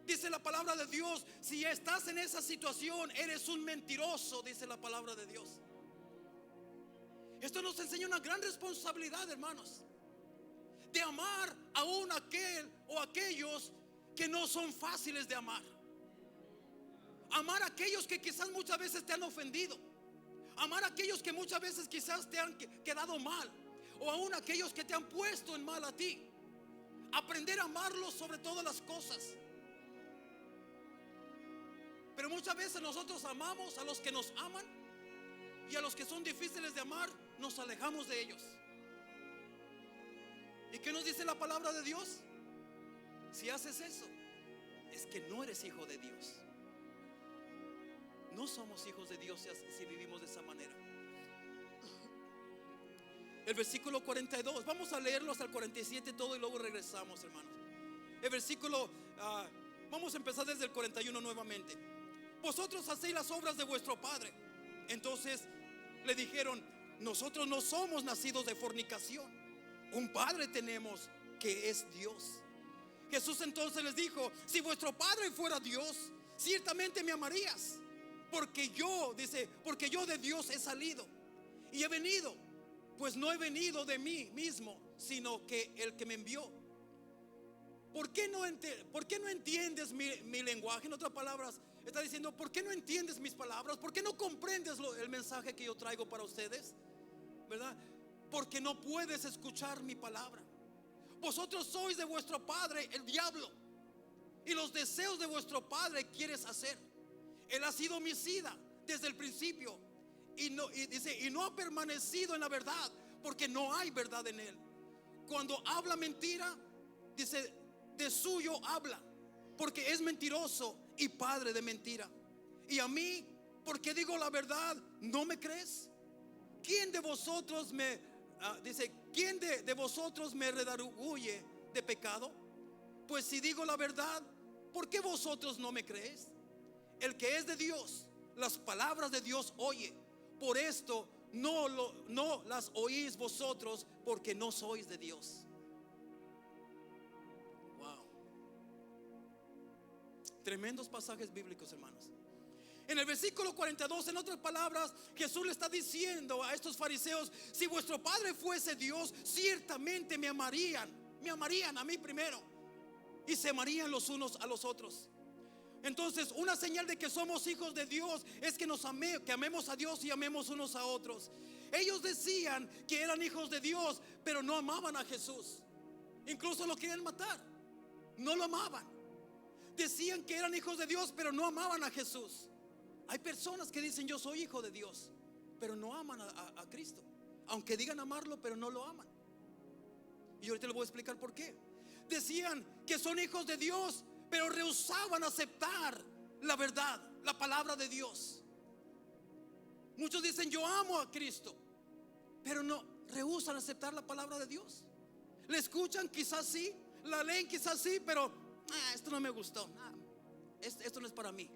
Speaker 1: Dice la palabra de Dios: si estás en esa situación, eres un mentiroso, dice la palabra de Dios. Esto nos enseña una gran responsabilidad, hermanos, de amar aún aquel o aquellos que no son fáciles de amar. Amar a aquellos que quizás muchas veces te han ofendido. Amar a aquellos que muchas veces quizás te han quedado mal, o aún aquellos que te han puesto en mal a ti. Aprender a amarlos sobre todas las cosas. Pero muchas veces nosotros amamos a los que nos aman, y a los que son difíciles de amar nos alejamos de ellos. ¿Y qué nos dice la palabra de Dios? Si haces eso, es que no eres hijo de Dios. No somos hijos de Dios si vivimos de esa manera. El versículo 42, vamos a leerlo hasta el 47 todo y luego regresamos, hermanos. El versículo, vamos a empezar desde el 41 nuevamente. Vosotros hacéis las obras de vuestro padre. Entonces le dijeron: nosotros no somos nacidos de fornicación, un padre tenemos que es Dios. Jesús entonces les dijo: si vuestro Padre fuera Dios, ciertamente me amarías, porque yo, dice, porque yo de Dios he salido y he venido, pues no he venido de mí mismo, sino que el que me envió. ¿Por qué no entiendes mi lenguaje? En otras palabras, está diciendo: ¿por qué no entiendes mis palabras? ¿Por qué no comprendes el mensaje que yo traigo para ustedes? ¿Verdad? Porque no puedes escuchar mi palabra. Vosotros sois de vuestro padre el diablo, y los deseos de vuestro padre quieres hacer. Él ha sido homicida desde el principio, y no ha permanecido en la verdad, porque no hay verdad en él. Cuando habla mentira, dice, de suyo habla, porque es mentiroso y padre de mentira. Y a mí, porque digo la verdad, ¿no me crees? ¿Quién de vosotros ¿quién de vosotros me redarguye de pecado? Pues si digo la verdad, ¿por qué vosotros no me creéis? El que es de Dios, las palabras de Dios oye. Por esto no las oís vosotros, porque no sois de Dios. Wow. Tremendos pasajes bíblicos, hermanos. En el versículo 42, en otras palabras, Jesús le está diciendo a estos fariseos: si vuestro Padre fuese Dios, ciertamente me amarían a mí primero, y se amarían los unos a los otros. Entonces, una señal de que somos hijos de Dios es que que amemos a Dios y amemos unos a otros. Ellos decían que eran hijos de Dios, pero no amaban a Jesús. Incluso lo querían matar. No lo amaban. Decían que eran hijos de Dios, pero no amaban a Jesús. Hay personas que dicen: yo soy hijo de Dios, pero no aman a Cristo. Aunque digan amarlo, pero no lo aman. Y ahorita les voy a explicar por qué. Decían que son hijos de Dios, pero rehusaban aceptar la verdad, la palabra de Dios. Muchos dicen: yo amo a Cristo, pero no rehusan aceptar la palabra de Dios. La escuchan, quizás sí, la leen, quizás sí, pero esto no me gustó. esto no es para mí.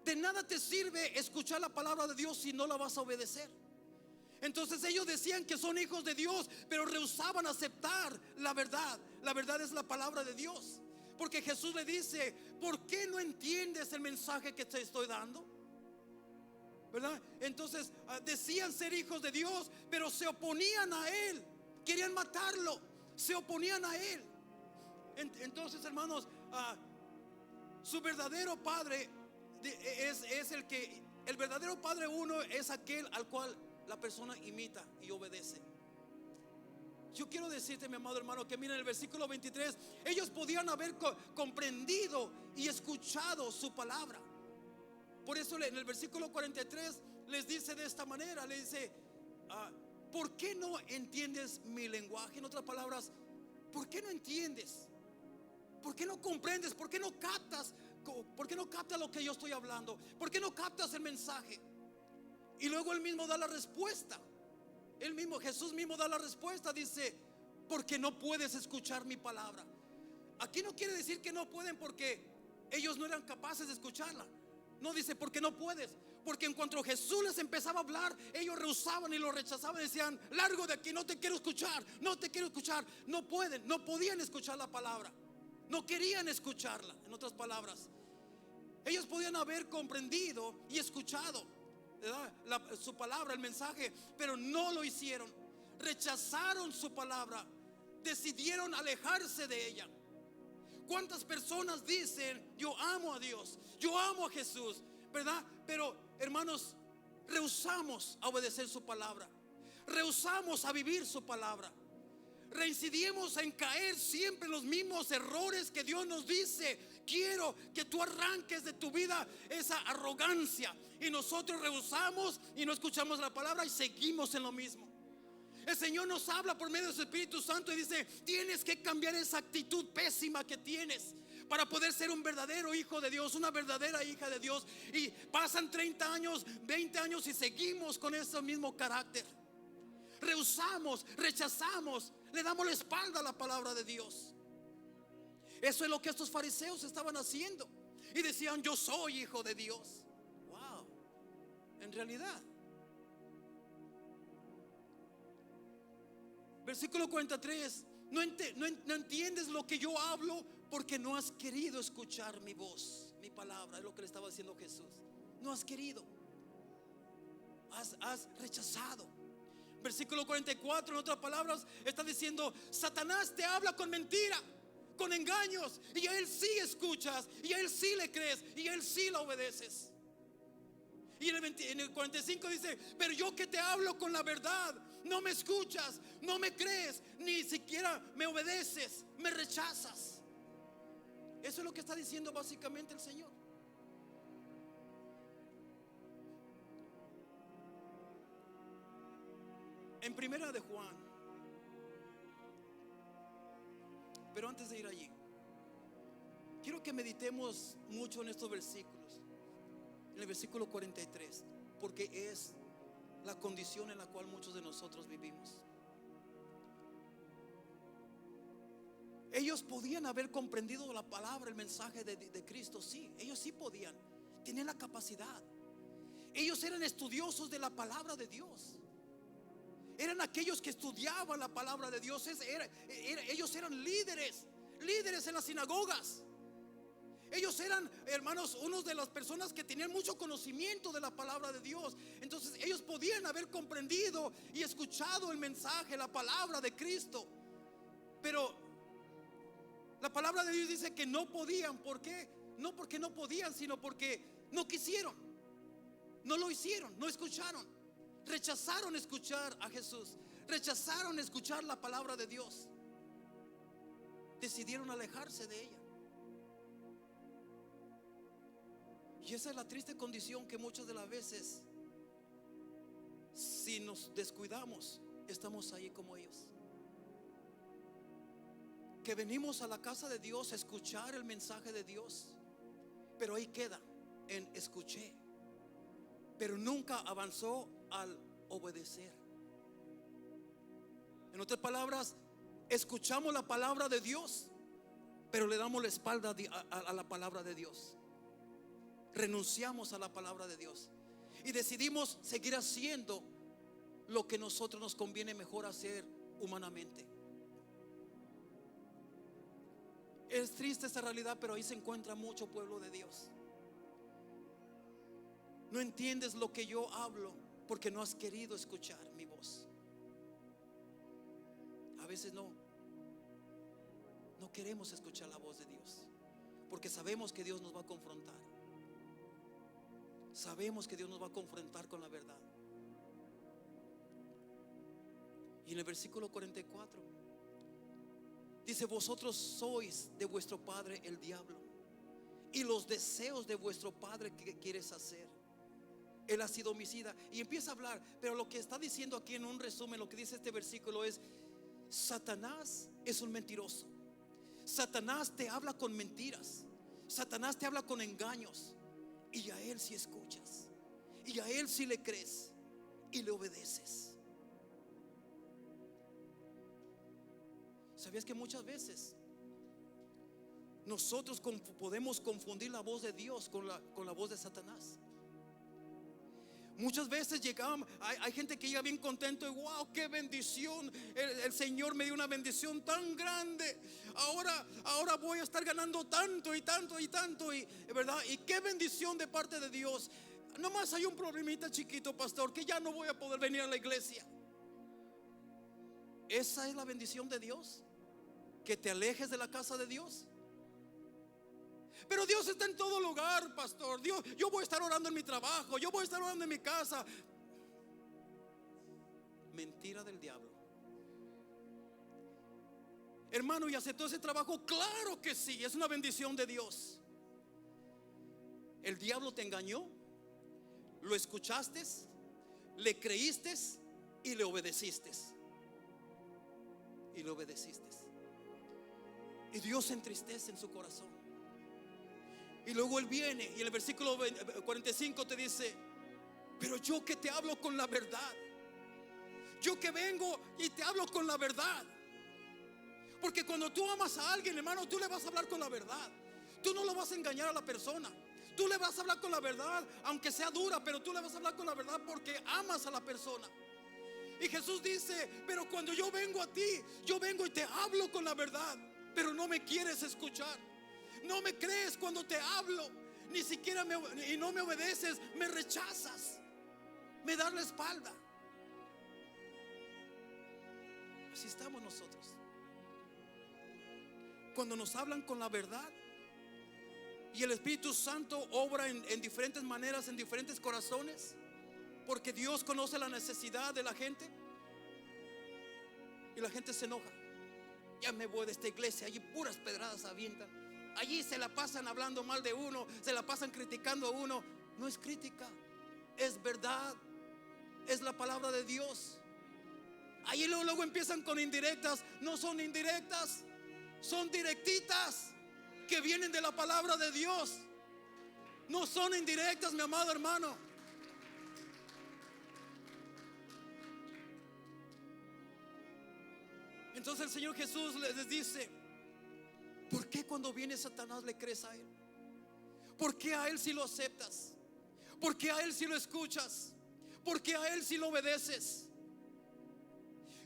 Speaker 1: De nada te sirve escuchar la palabra de Dios si no la vas a obedecer. Entonces ellos decían que son hijos de Dios, pero rehusaban aceptar la verdad. La verdad es la palabra de Dios. Porque Jesús le dice: ¿por qué no entiendes el mensaje que te estoy dando? ¿Verdad? Entonces decían ser hijos de Dios, pero se oponían a Él. Querían matarlo, se oponían a Él. Entonces, hermanos, su verdadero padre es el verdadero padre uno es aquel al cual la persona imita y obedece. Yo quiero decirte, mi amado hermano, que miren el versículo 23. Ellos podían haber comprendido y escuchado su palabra. Por eso en el versículo 43 les dice de esta manera, le dice: ¿por qué no entiendes mi lenguaje? En otras palabras, ¿por qué no entiendes? ¿Por qué no comprendes? ¿Por qué no captas? ¿Por qué no captas lo que yo estoy hablando? ¿Por qué no captas el mensaje? Y luego él mismo da la respuesta. Jesús mismo da la respuesta. Dice: porque no puedes escuchar mi palabra. Aquí no quiere decir que no pueden porque ellos no eran capaces de escucharla. No, dice porque no puedes. Porque en cuanto Jesús les empezaba a hablar, ellos rehusaban y lo rechazaban. Decían: largo de aquí, no te quiero escuchar, no te quiero escuchar. No pueden, no podían escuchar la palabra. No querían escucharla. En otras palabras, ellos podían haber comprendido y escuchado su palabra, el mensaje, pero no lo hicieron. Rechazaron su palabra, decidieron alejarse de ella. ¿Cuántas personas dicen: yo amo a Dios, yo amo a Jesús, ¿verdad? Pero, hermanos, rehusamos a obedecer su palabra, rehusamos a vivir su palabra, reincidimos en caer siempre en los mismos errores que Dios nos dice: quiero que tú arranques de tu vida esa arrogancia. Y nosotros rehusamos y no escuchamos la palabra y seguimos en lo mismo. El Señor nos habla por medio de su Espíritu Santo y dice: tienes que cambiar esa actitud pésima que tienes para poder ser un verdadero hijo de Dios, una verdadera hija de Dios. Y pasan 30 años, 20 años y seguimos con ese mismo carácter. Rehusamos, rechazamos, le damos la espalda a la palabra de Dios. Eso es lo que estos fariseos estaban haciendo. Y decían: yo soy hijo de Dios. Wow. En realidad, versículo 43: no entiendes lo que yo hablo porque no has querido escuchar mi voz, mi palabra. Es lo que le estaba diciendo Jesús. No has querido, has rechazado. Versículo 44, en otras palabras, está diciendo: Satanás te habla con mentira, con engaños, y a él sí escuchas, y a él sí le crees, y a él sí le obedeces. Y en el 45 dice: pero yo que te hablo con la verdad, no me escuchas, no me crees, ni siquiera me obedeces, me rechazas. Eso es lo que está diciendo básicamente el Señor. En primera de Juan, pero antes de ir allí, quiero que meditemos mucho en estos versículos. En el versículo 43, porque es la condición en la cual muchos de nosotros vivimos. Ellos podían haber comprendido la palabra, el mensaje de Cristo. Sí, ellos sí podían, tenían la capacidad. Ellos eran estudiosos de la palabra de Dios. Eran aquellos que estudiaban la palabra de Dios. Ellos eran líderes en las sinagogas. Ellos eran, hermanos, unos de las personas que tenían mucho conocimiento de la palabra de Dios. Entonces ellos podían haber comprendido y escuchado el mensaje, la palabra de Cristo. Pero la palabra de Dios dice que no podían. ¿Por qué? No porque no podían, sino porque no quisieron, no lo hicieron, no escucharon. Rechazaron escuchar a Jesús, rechazaron escuchar la palabra de Dios. Decidieron alejarse de ella. Y esa es la triste condición que muchas de las veces, si nos descuidamos, estamos ahí como ellos, que venimos a la casa de Dios a escuchar el mensaje de Dios, pero ahí queda en escuché, pero nunca avanzó al obedecer. En otras palabras, escuchamos la palabra de Dios, pero le damos la espalda a la palabra de Dios. Renunciamos a la palabra de Dios y decidimos seguir haciendo lo que nosotros nos conviene mejor hacer humanamente. Es triste esta realidad, pero ahí se encuentra mucho pueblo de Dios. No entiendes lo que yo hablo porque no has querido escuchar mi voz. A veces no queremos escuchar la voz de Dios porque sabemos que Dios nos va a confrontar. Sabemos que Dios nos va a confrontar con la verdad. Y en el versículo 44 dice: vosotros sois de vuestro padre el diablo, y los deseos de vuestro padre que quieres hacer. Él ha sido homicida. Y empieza a hablar, pero lo que está diciendo aquí en un resumen, lo que dice este versículo es: Satanás es un mentiroso. Satanás te habla con mentiras. Satanás te habla con engaños. Y a él sí escuchas, y a él sí le crees y le obedeces. ¿Sabías que muchas veces nosotros podemos confundir la voz de Dios con la voz de Satanás? Muchas veces llegamos, hay gente que llega bien contento y wow, qué bendición, el Señor me dio una bendición tan grande. Ahora voy a estar ganando tanto y tanto y tanto, y ¿verdad? Y qué bendición de parte de Dios. Nomás hay un problemita chiquito, pastor, que ya no voy a poder venir a la iglesia. ¿Esa es la bendición de Dios? ¿Que te alejes de la casa de Dios? Pero Dios está en todo lugar, pastor. Yo voy a estar orando en mi trabajo, yo voy a estar orando en mi casa. Mentira del diablo. Hermano, ¿y aceptó ese trabajo? Claro que sí, es una bendición de Dios. El diablo te engañó, lo escuchaste, le creíste y le obedeciste. Y le obedeciste. Y Dios se entristece en su corazón. Y luego Él viene y en el versículo 45 te dice: pero yo que te hablo con la verdad, yo que vengo y te hablo con la verdad. Porque cuando tú amas a alguien, hermano, tú le vas a hablar con la verdad. Tú no lo vas a engañar a la persona. Tú le vas a hablar con la verdad, aunque sea dura, pero tú le vas a hablar con la verdad porque amas a la persona. Y Jesús dice: pero cuando yo vengo a ti, yo vengo y te hablo con la verdad, pero no me quieres escuchar. No me crees cuando te hablo. Ni siquiera y no me obedeces, me rechazas, me das la espalda. Así estamos nosotros. Cuando nos hablan con la verdad y el Espíritu Santo obra en diferentes maneras, en diferentes corazones, porque Dios conoce la necesidad de la gente, y la gente se enoja. Ya me voy de esta iglesia, allí puras pedradas avientan. Allí se la pasan hablando mal de uno, se la pasan criticando a uno. No es crítica, es verdad, es la palabra de Dios. Allí luego empiezan con indirectas. No son indirectas, son directitas que vienen de la palabra de Dios. No son indirectas, mi amado hermano. Entonces el Señor Jesús les dice: ¿por qué cuando viene Satanás le crees a él? ¿Por qué a él si lo aceptas? ¿Por qué a él si lo escuchas? ¿Por qué a él si lo obedeces?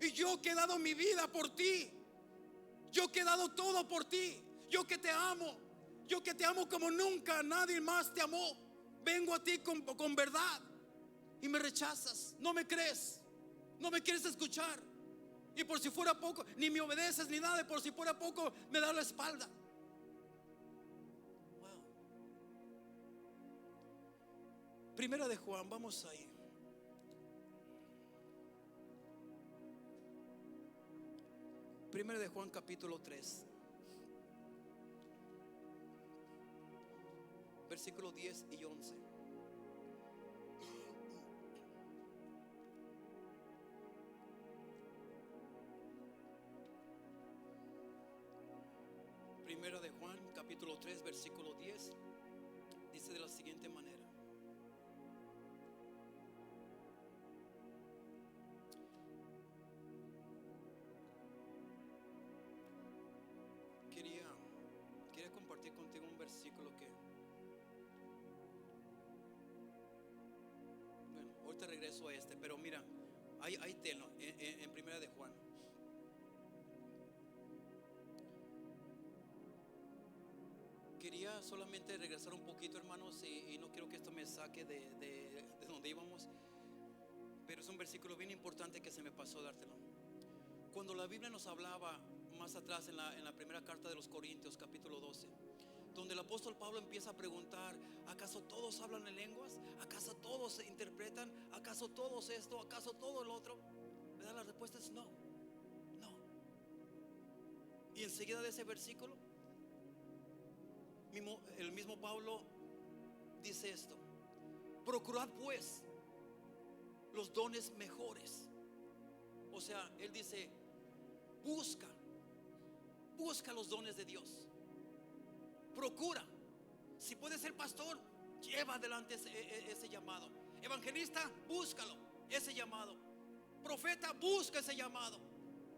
Speaker 1: Y yo que he dado mi vida por ti, yo que he dado todo por ti, yo que te amo, yo que te amo como nunca nadie más te amó, vengo a ti con verdad y me rechazas, no me crees, no me quieres escuchar. Y por si fuera poco, ni me obedeces ni nada. Y por si fuera poco, me das la espalda. Wow. Primera de Juan, vamos ahí. Primera de Juan capítulo 3, versículos 10 y 11. Primera de Juan capítulo 3 versículo 10 dice de la siguiente manera: quería compartir contigo un versículo que, bueno, ahorita regreso a este, pero mira, ahí tenlo, en Primera de Juan. Quería solamente regresar un poquito, hermanos, y no quiero que esto me saque de donde íbamos, pero es un versículo bien importante que se me pasó dártelo. Cuando la Biblia nos hablaba más atrás en la primera carta de los Corintios, capítulo 12, donde el apóstol Pablo empieza a preguntar: ¿acaso todos hablan en lenguas? ¿Acaso todos se interpretan? ¿Acaso todos esto? ¿Acaso todo el otro? ¿Verdad? La respuesta es no, no. Y enseguida de ese versículo, el mismo Pablo dice esto: procurad pues los dones mejores. O sea, él dice: busca los dones de Dios. Procura. Si puedes ser pastor, lleva adelante ese llamado. Evangelista, búscalo, ese llamado. Profeta, busca ese llamado.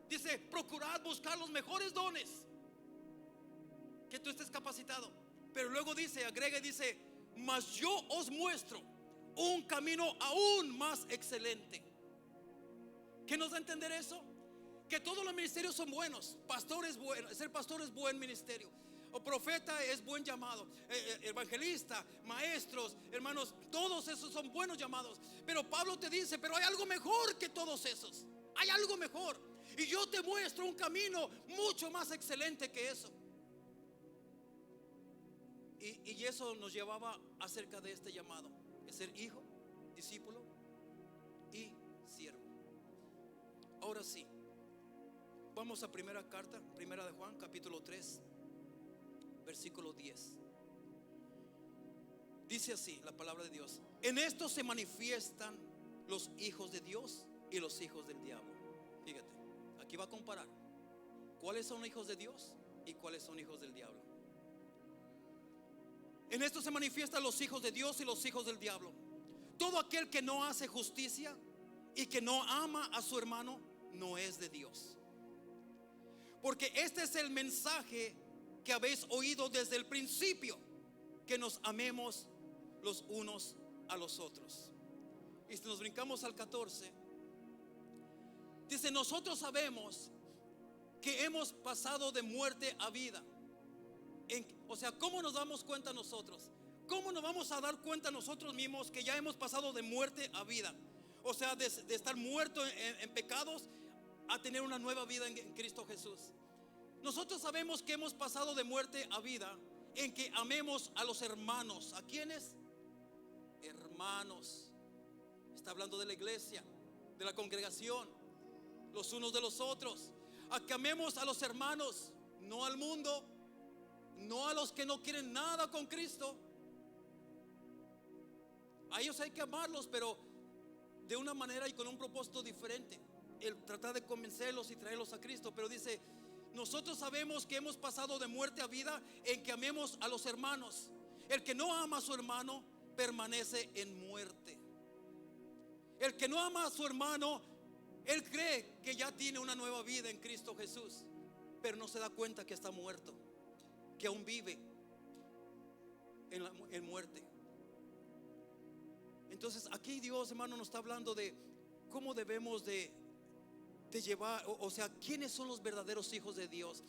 Speaker 1: Dice: procurad buscar los mejores dones, que tú estés capacitado. Pero luego dice, agrega y dice: mas yo os muestro un camino aún más excelente. ¿Qué nos da a entender eso? Que todos los ministerios son buenos. Pastor es bueno, ser pastor es buen ministerio. O profeta es buen llamado. Evangelista, maestros, hermanos, todos esos son buenos llamados. Pero Pablo te dice: pero hay algo mejor que todos esos. Hay algo mejor. Y yo te muestro un camino mucho más excelente que eso. Y eso nos llevaba acerca de este llamado: es ser hijo, discípulo y siervo. Ahora sí, vamos a primera de Juan, capítulo 3, versículo 10. Dice así la palabra de Dios: en esto se manifiestan los hijos de Dios y los hijos del diablo. Fíjate, aquí va a comparar cuáles son hijos de Dios y cuáles son hijos del diablo. En esto se manifiestan los hijos de Dios y los hijos del diablo. Todo aquel que no hace justicia y que no ama a su hermano no es de Dios. Porque este es el mensaje que habéis oído desde el principio, que nos amemos los unos a los otros. Y si nos brincamos al 14, dice: nosotros sabemos que hemos pasado de muerte a vida. O sea, ¿cómo nos damos cuenta nosotros? ¿Cómo nos vamos a dar cuenta nosotros mismos que ya hemos pasado de muerte a vida? O sea, de estar muerto en pecados a tener una nueva vida en Cristo Jesús. Nosotros sabemos que hemos pasado de muerte a vida en que amemos a los hermanos. ¿A quiénes? Hermanos. Está hablando de la iglesia, de la congregación, los unos de los otros. A que amemos a los hermanos, no al mundo, no a los que no quieren nada con Cristo. A ellos hay que amarlos, pero de una manera y con un propósito diferente. El tratar de convencerlos y traerlos a Cristo. Pero dice: nosotros sabemos que hemos pasado de muerte a vida en que amemos a los hermanos. El que no ama a su hermano permanece en muerte. El que no ama a su hermano, él cree que ya tiene una nueva vida en Cristo Jesús, pero no se da cuenta que está muerto, que aún vive en muerte. Entonces aquí Dios, hermano, nos está hablando de cómo debemos de llevar, o sea, quiénes son los verdaderos hijos de Dios.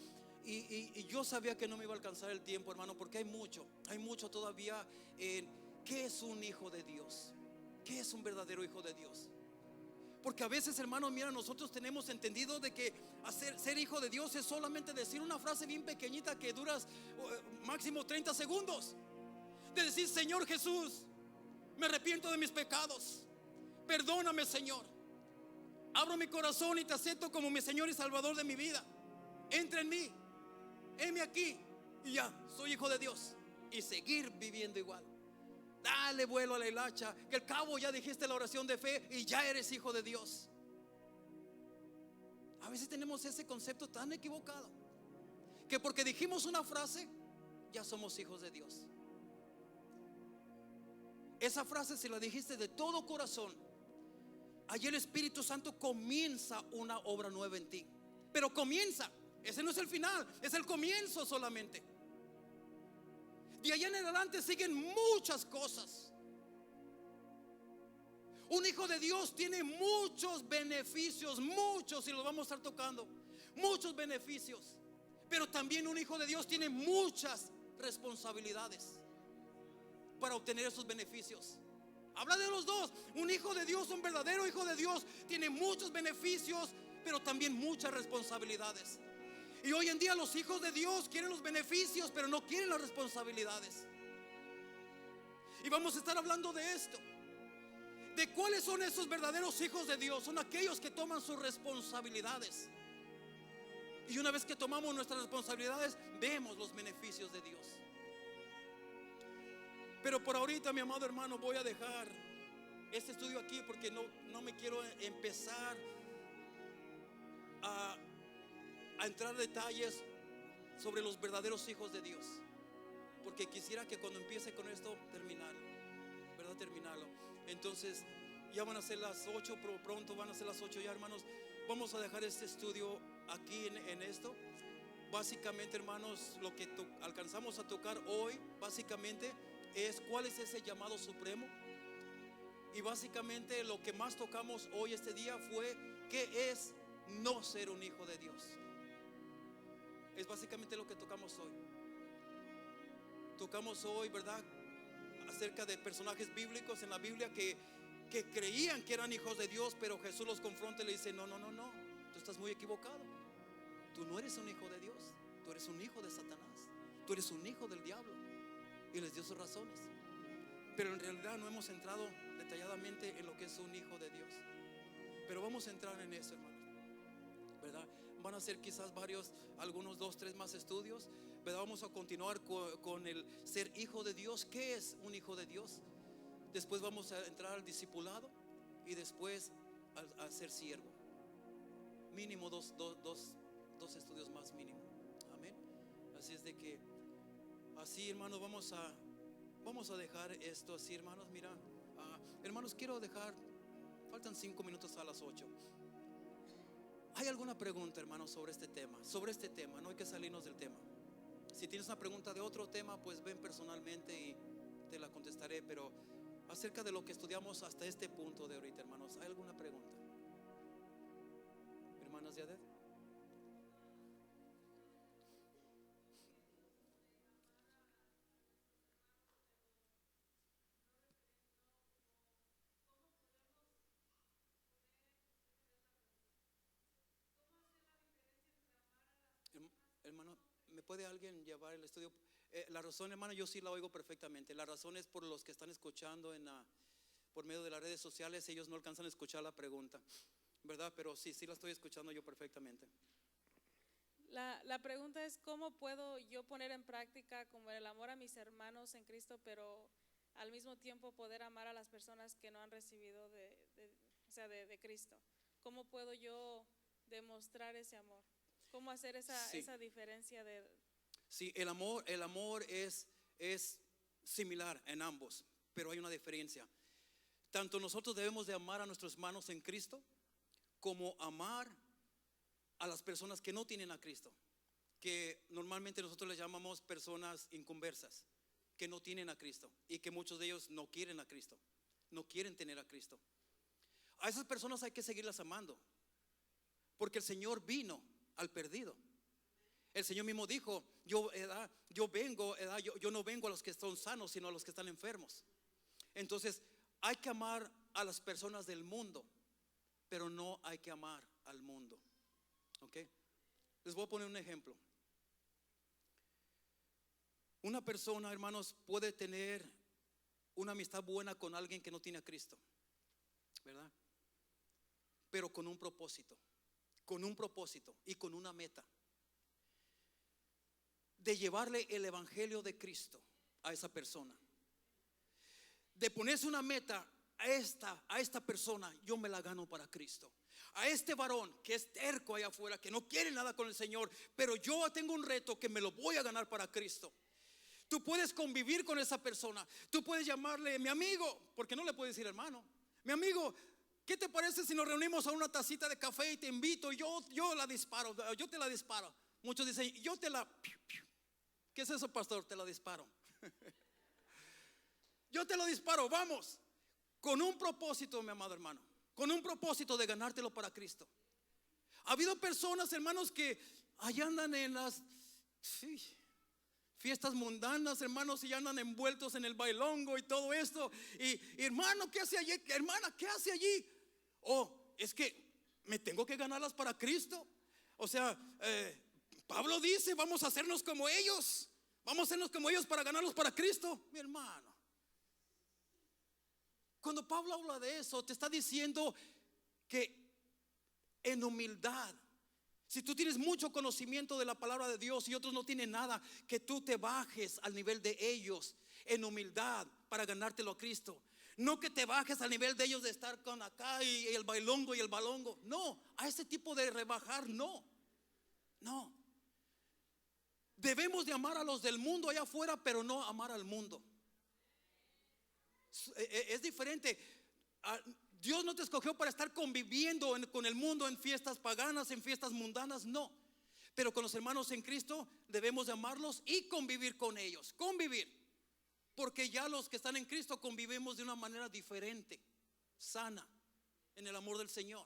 Speaker 1: Y yo sabía que no me iba a alcanzar el tiempo, hermano, porque hay mucho todavía en qué es un hijo de Dios, qué es un verdadero hijo de Dios. Porque a veces, hermano, mira, nosotros tenemos entendido de que ser hijo de Dios es solamente decir una frase bien pequeñita que dura máximo 30 segundos. De decir: Señor Jesús, me arrepiento de mis pecados, perdóname, Señor, abro mi corazón y te acepto como mi Señor y Salvador de mi vida. Entra en mí, heme aquí, y ya soy hijo de Dios. Y seguir viviendo igual. Dale vuelo a la hilacha, que al cabo ya dijiste la oración de fe y ya eres hijo de Dios. A veces tenemos ese concepto tan equivocado, que porque dijimos una frase ya somos hijos de Dios. Esa frase, si la dijiste de todo corazón, allí el Espíritu Santo comienza una obra nueva en ti. Pero comienza, ese no es el final, es el comienzo solamente. De allá en adelante siguen muchas cosas. Un hijo de Dios tiene muchos beneficios, muchos, y los vamos a estar tocando, muchos beneficios. Pero también un hijo de Dios tiene muchas responsabilidades para obtener esos beneficios. Habla de los dos. Un hijo de Dios, un verdadero hijo de Dios, tiene muchos beneficios, pero también muchas responsabilidades. Y hoy en día los hijos de Dios quieren los beneficios, pero no quieren las responsabilidades. Y vamos a estar hablando de esto, de cuáles son esos verdaderos hijos de Dios. Son aquellos que toman sus responsabilidades. Y una vez que tomamos nuestras responsabilidades, vemos los beneficios de Dios. Pero por ahorita, mi amado hermano, voy a dejar este estudio aquí, porque no me quiero empezar a entrar en detalles sobre los verdaderos hijos de Dios, porque quisiera que cuando empiece con esto terminarlo, ¿verdad? Terminarlo. Entonces ya van a ser las 8, pronto van a ser las 8 ya, hermanos. Vamos a dejar este estudio aquí en esto. Básicamente, hermanos, lo que alcanzamos a tocar hoy básicamente es cuál es ese llamado supremo. Y básicamente lo que más tocamos hoy este día fue qué es no ser un hijo de Dios. Es básicamente lo que tocamos hoy. Tocamos hoy, ¿verdad?, acerca de personajes bíblicos en la Biblia que creían que eran hijos de Dios, pero Jesús los confronta y le dice: no, tú estás muy equivocado. Tú no eres un hijo de Dios, tú eres un hijo de Satanás, tú eres un hijo del diablo. Y les dio sus razones. Pero en realidad no hemos entrado detalladamente en lo que es un hijo de Dios. Pero vamos a entrar en eso, hermanos, ¿verdad? Van a ser quizás algunos 2, 3 más estudios, ¿verdad? Vamos a continuar con el ser hijo de Dios. ¿Qué es un hijo de Dios? Después vamos a entrar al discipulado y después a ser siervo. Mínimo dos estudios más, mínimo. Amén. Así es de que así, hermanos, vamos a dejar esto así, hermanos. Mira, hermanos, quiero dejar, faltan 5 minutos a las 8. ¿Hay alguna pregunta, hermanos, sobre este tema? Sobre este tema, no hay que salirnos del tema. Si tienes una pregunta de otro tema, pues ven personalmente y te la contestaré. Pero acerca de lo que estudiamos hasta este punto de ahorita, hermanos, ¿hay alguna pregunta? Hermanas de Aded. Hermano, ¿me puede alguien llevar el estudio? La razón, hermano, yo sí la oigo perfectamente. La razón es por los que están escuchando por medio de las redes sociales. Ellos no alcanzan a escuchar la pregunta, ¿verdad? Pero sí la estoy escuchando yo perfectamente.
Speaker 2: La pregunta es: ¿cómo puedo yo poner en práctica como el amor a mis hermanos en Cristo, pero al mismo tiempo poder amar a las personas que no han recibido de Cristo? ¿Cómo puedo yo demostrar ese amor? ¿Cómo hacer esa diferencia de?
Speaker 1: Sí, el amor es similar en ambos, pero hay una diferencia. Tanto nosotros debemos de amar a nuestros hermanos en Cristo, como amar a las personas que no tienen a Cristo, que normalmente nosotros les llamamos personas inconversas, que no tienen a Cristo, y que muchos de ellos no quieren a Cristo, no quieren tener a Cristo. A esas personas hay que seguirlas amando, porque el Señor vino al perdido. El Señor mismo dijo: yo no vengo a los que están sanos, sino a los que están enfermos. Entonces hay que amar a las personas del mundo, pero no hay que amar al mundo. ¿Ok? Les voy a poner un ejemplo. Una persona, hermanos, puede tener una amistad buena con alguien que no tiene a Cristo, ¿verdad? Pero con un propósito y con una meta de llevarle el evangelio de Cristo a esa persona, de ponerse una meta: a esta persona yo me la gano para Cristo. A este varón que es terco allá afuera, que no quiere nada con el Señor, pero yo tengo un reto que me lo voy a ganar para Cristo. Tú puedes convivir con esa persona, tú puedes llamarle mi amigo, porque no le puedes decir hermano. Mi amigo, ¿qué te parece si nos reunimos a una tacita de café y te invito? Yo la disparo, yo te la disparo. Muchos dicen: yo te la... ¿Qué es eso, pastor? Te la disparo. Yo te lo disparo, vamos. Con un propósito, mi amado hermano. Con un propósito de ganártelo para Cristo. Ha habido personas, hermanos, que allá andan en las fiestas mundanas, hermanos, y andan envueltos en el bailongo y todo esto. Y hermano, ¿qué hace allí? Hermana, ¿qué hace allí? Oh, es que me tengo que ganarlas para Cristo. O sea, Pablo dice, vamos a hacernos como ellos. Vamos a hacernos como ellos para ganarlos para Cristo. Mi hermano, cuando Pablo habla de eso, te está diciendo que en humildad, si tú tienes mucho conocimiento de la palabra de Dios y otros no tienen nada, que tú te bajes al nivel de ellos en humildad para ganártelo a Cristo. No que te bajes al nivel de ellos de estar con acá y el bailongo y el balongo. No, a ese tipo de rebajar no. No. Debemos de amar a los del mundo allá afuera, pero no amar al mundo. Es diferente. Dios no te escogió para estar conviviendo con el mundo en fiestas paganas, en fiestas mundanas, no. Pero con los hermanos en Cristo debemos de amarlos y convivir con ellos. Convivir. Porque ya los que están en Cristo convivimos de una manera diferente, sana, en el amor del Señor.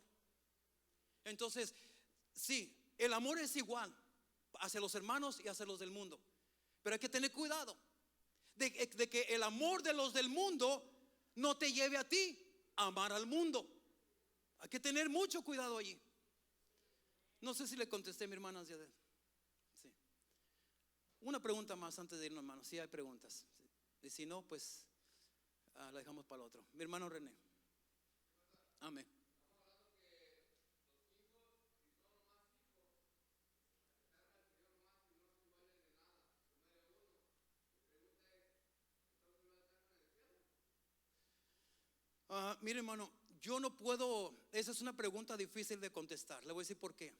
Speaker 1: Entonces, sí, el amor es igual hacia los hermanos y hacia los del mundo. Pero hay que tener cuidado de que el amor de los del mundo no te lleve a ti a amar al mundo. Hay que tener mucho cuidado allí. No sé si le contesté a mi hermana. Sí. Una pregunta más antes de irnos, hermano. Si hay preguntas. Y si no, pues la dejamos para el otro. Mi hermano René. Amén. Mire, hermano, yo no puedo. Esa es una pregunta difícil de contestar. Le voy a decir por qué.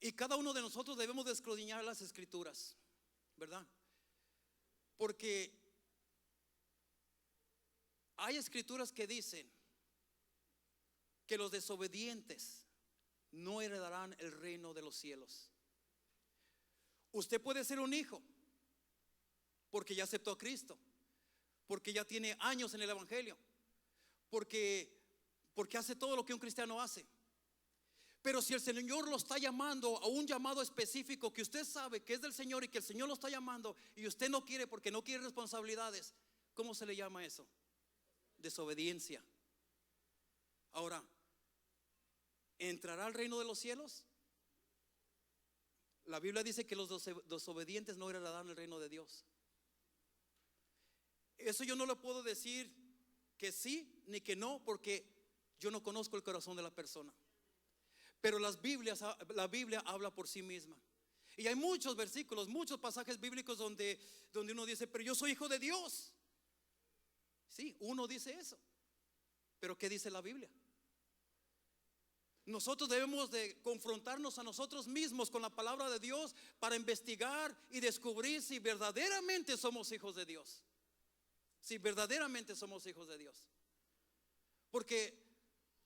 Speaker 1: Y cada uno de nosotros debemos de escudriñar las escrituras, ¿verdad? Porque hay escrituras que dicen que los desobedientes no heredarán el reino de los cielos. Usted puede ser un hijo porque ya aceptó a Cristo, porque ya tiene años en el evangelio, porque hace todo lo que un cristiano hace. Pero si el Señor lo está llamando a un llamado específico que usted sabe que es del Señor y que el Señor lo está llamando y usted no quiere porque no quiere responsabilidades, ¿cómo se le llama eso? Desobediencia. Ahora, ¿entrará al reino de los cielos? La Biblia dice que los desobedientes no heredarán el reino de Dios. Eso yo no le puedo decir que sí ni que no, porque yo no conozco el corazón de la persona. Pero la Biblia habla por sí misma. Y hay muchos versículos, muchos pasajes bíblicos donde uno dice, pero yo soy hijo de Dios. Sí, uno dice eso. Pero ¿qué dice la Biblia? Nosotros debemos de confrontarnos a nosotros mismos con la palabra de Dios para investigar y descubrir si verdaderamente somos hijos de Dios. Si verdaderamente somos hijos de Dios. Porque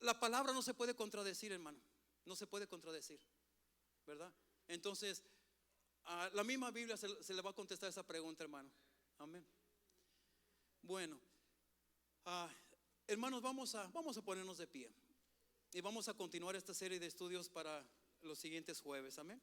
Speaker 1: la palabra no se puede contradecir, hermano. No se puede contradecir, ¿verdad? Entonces, a la misma Biblia se le va a contestar esa pregunta, hermano. Amén. Bueno, hermanos, vamos a ponernos de pie y vamos a continuar esta serie de estudios para los siguientes jueves. Amén.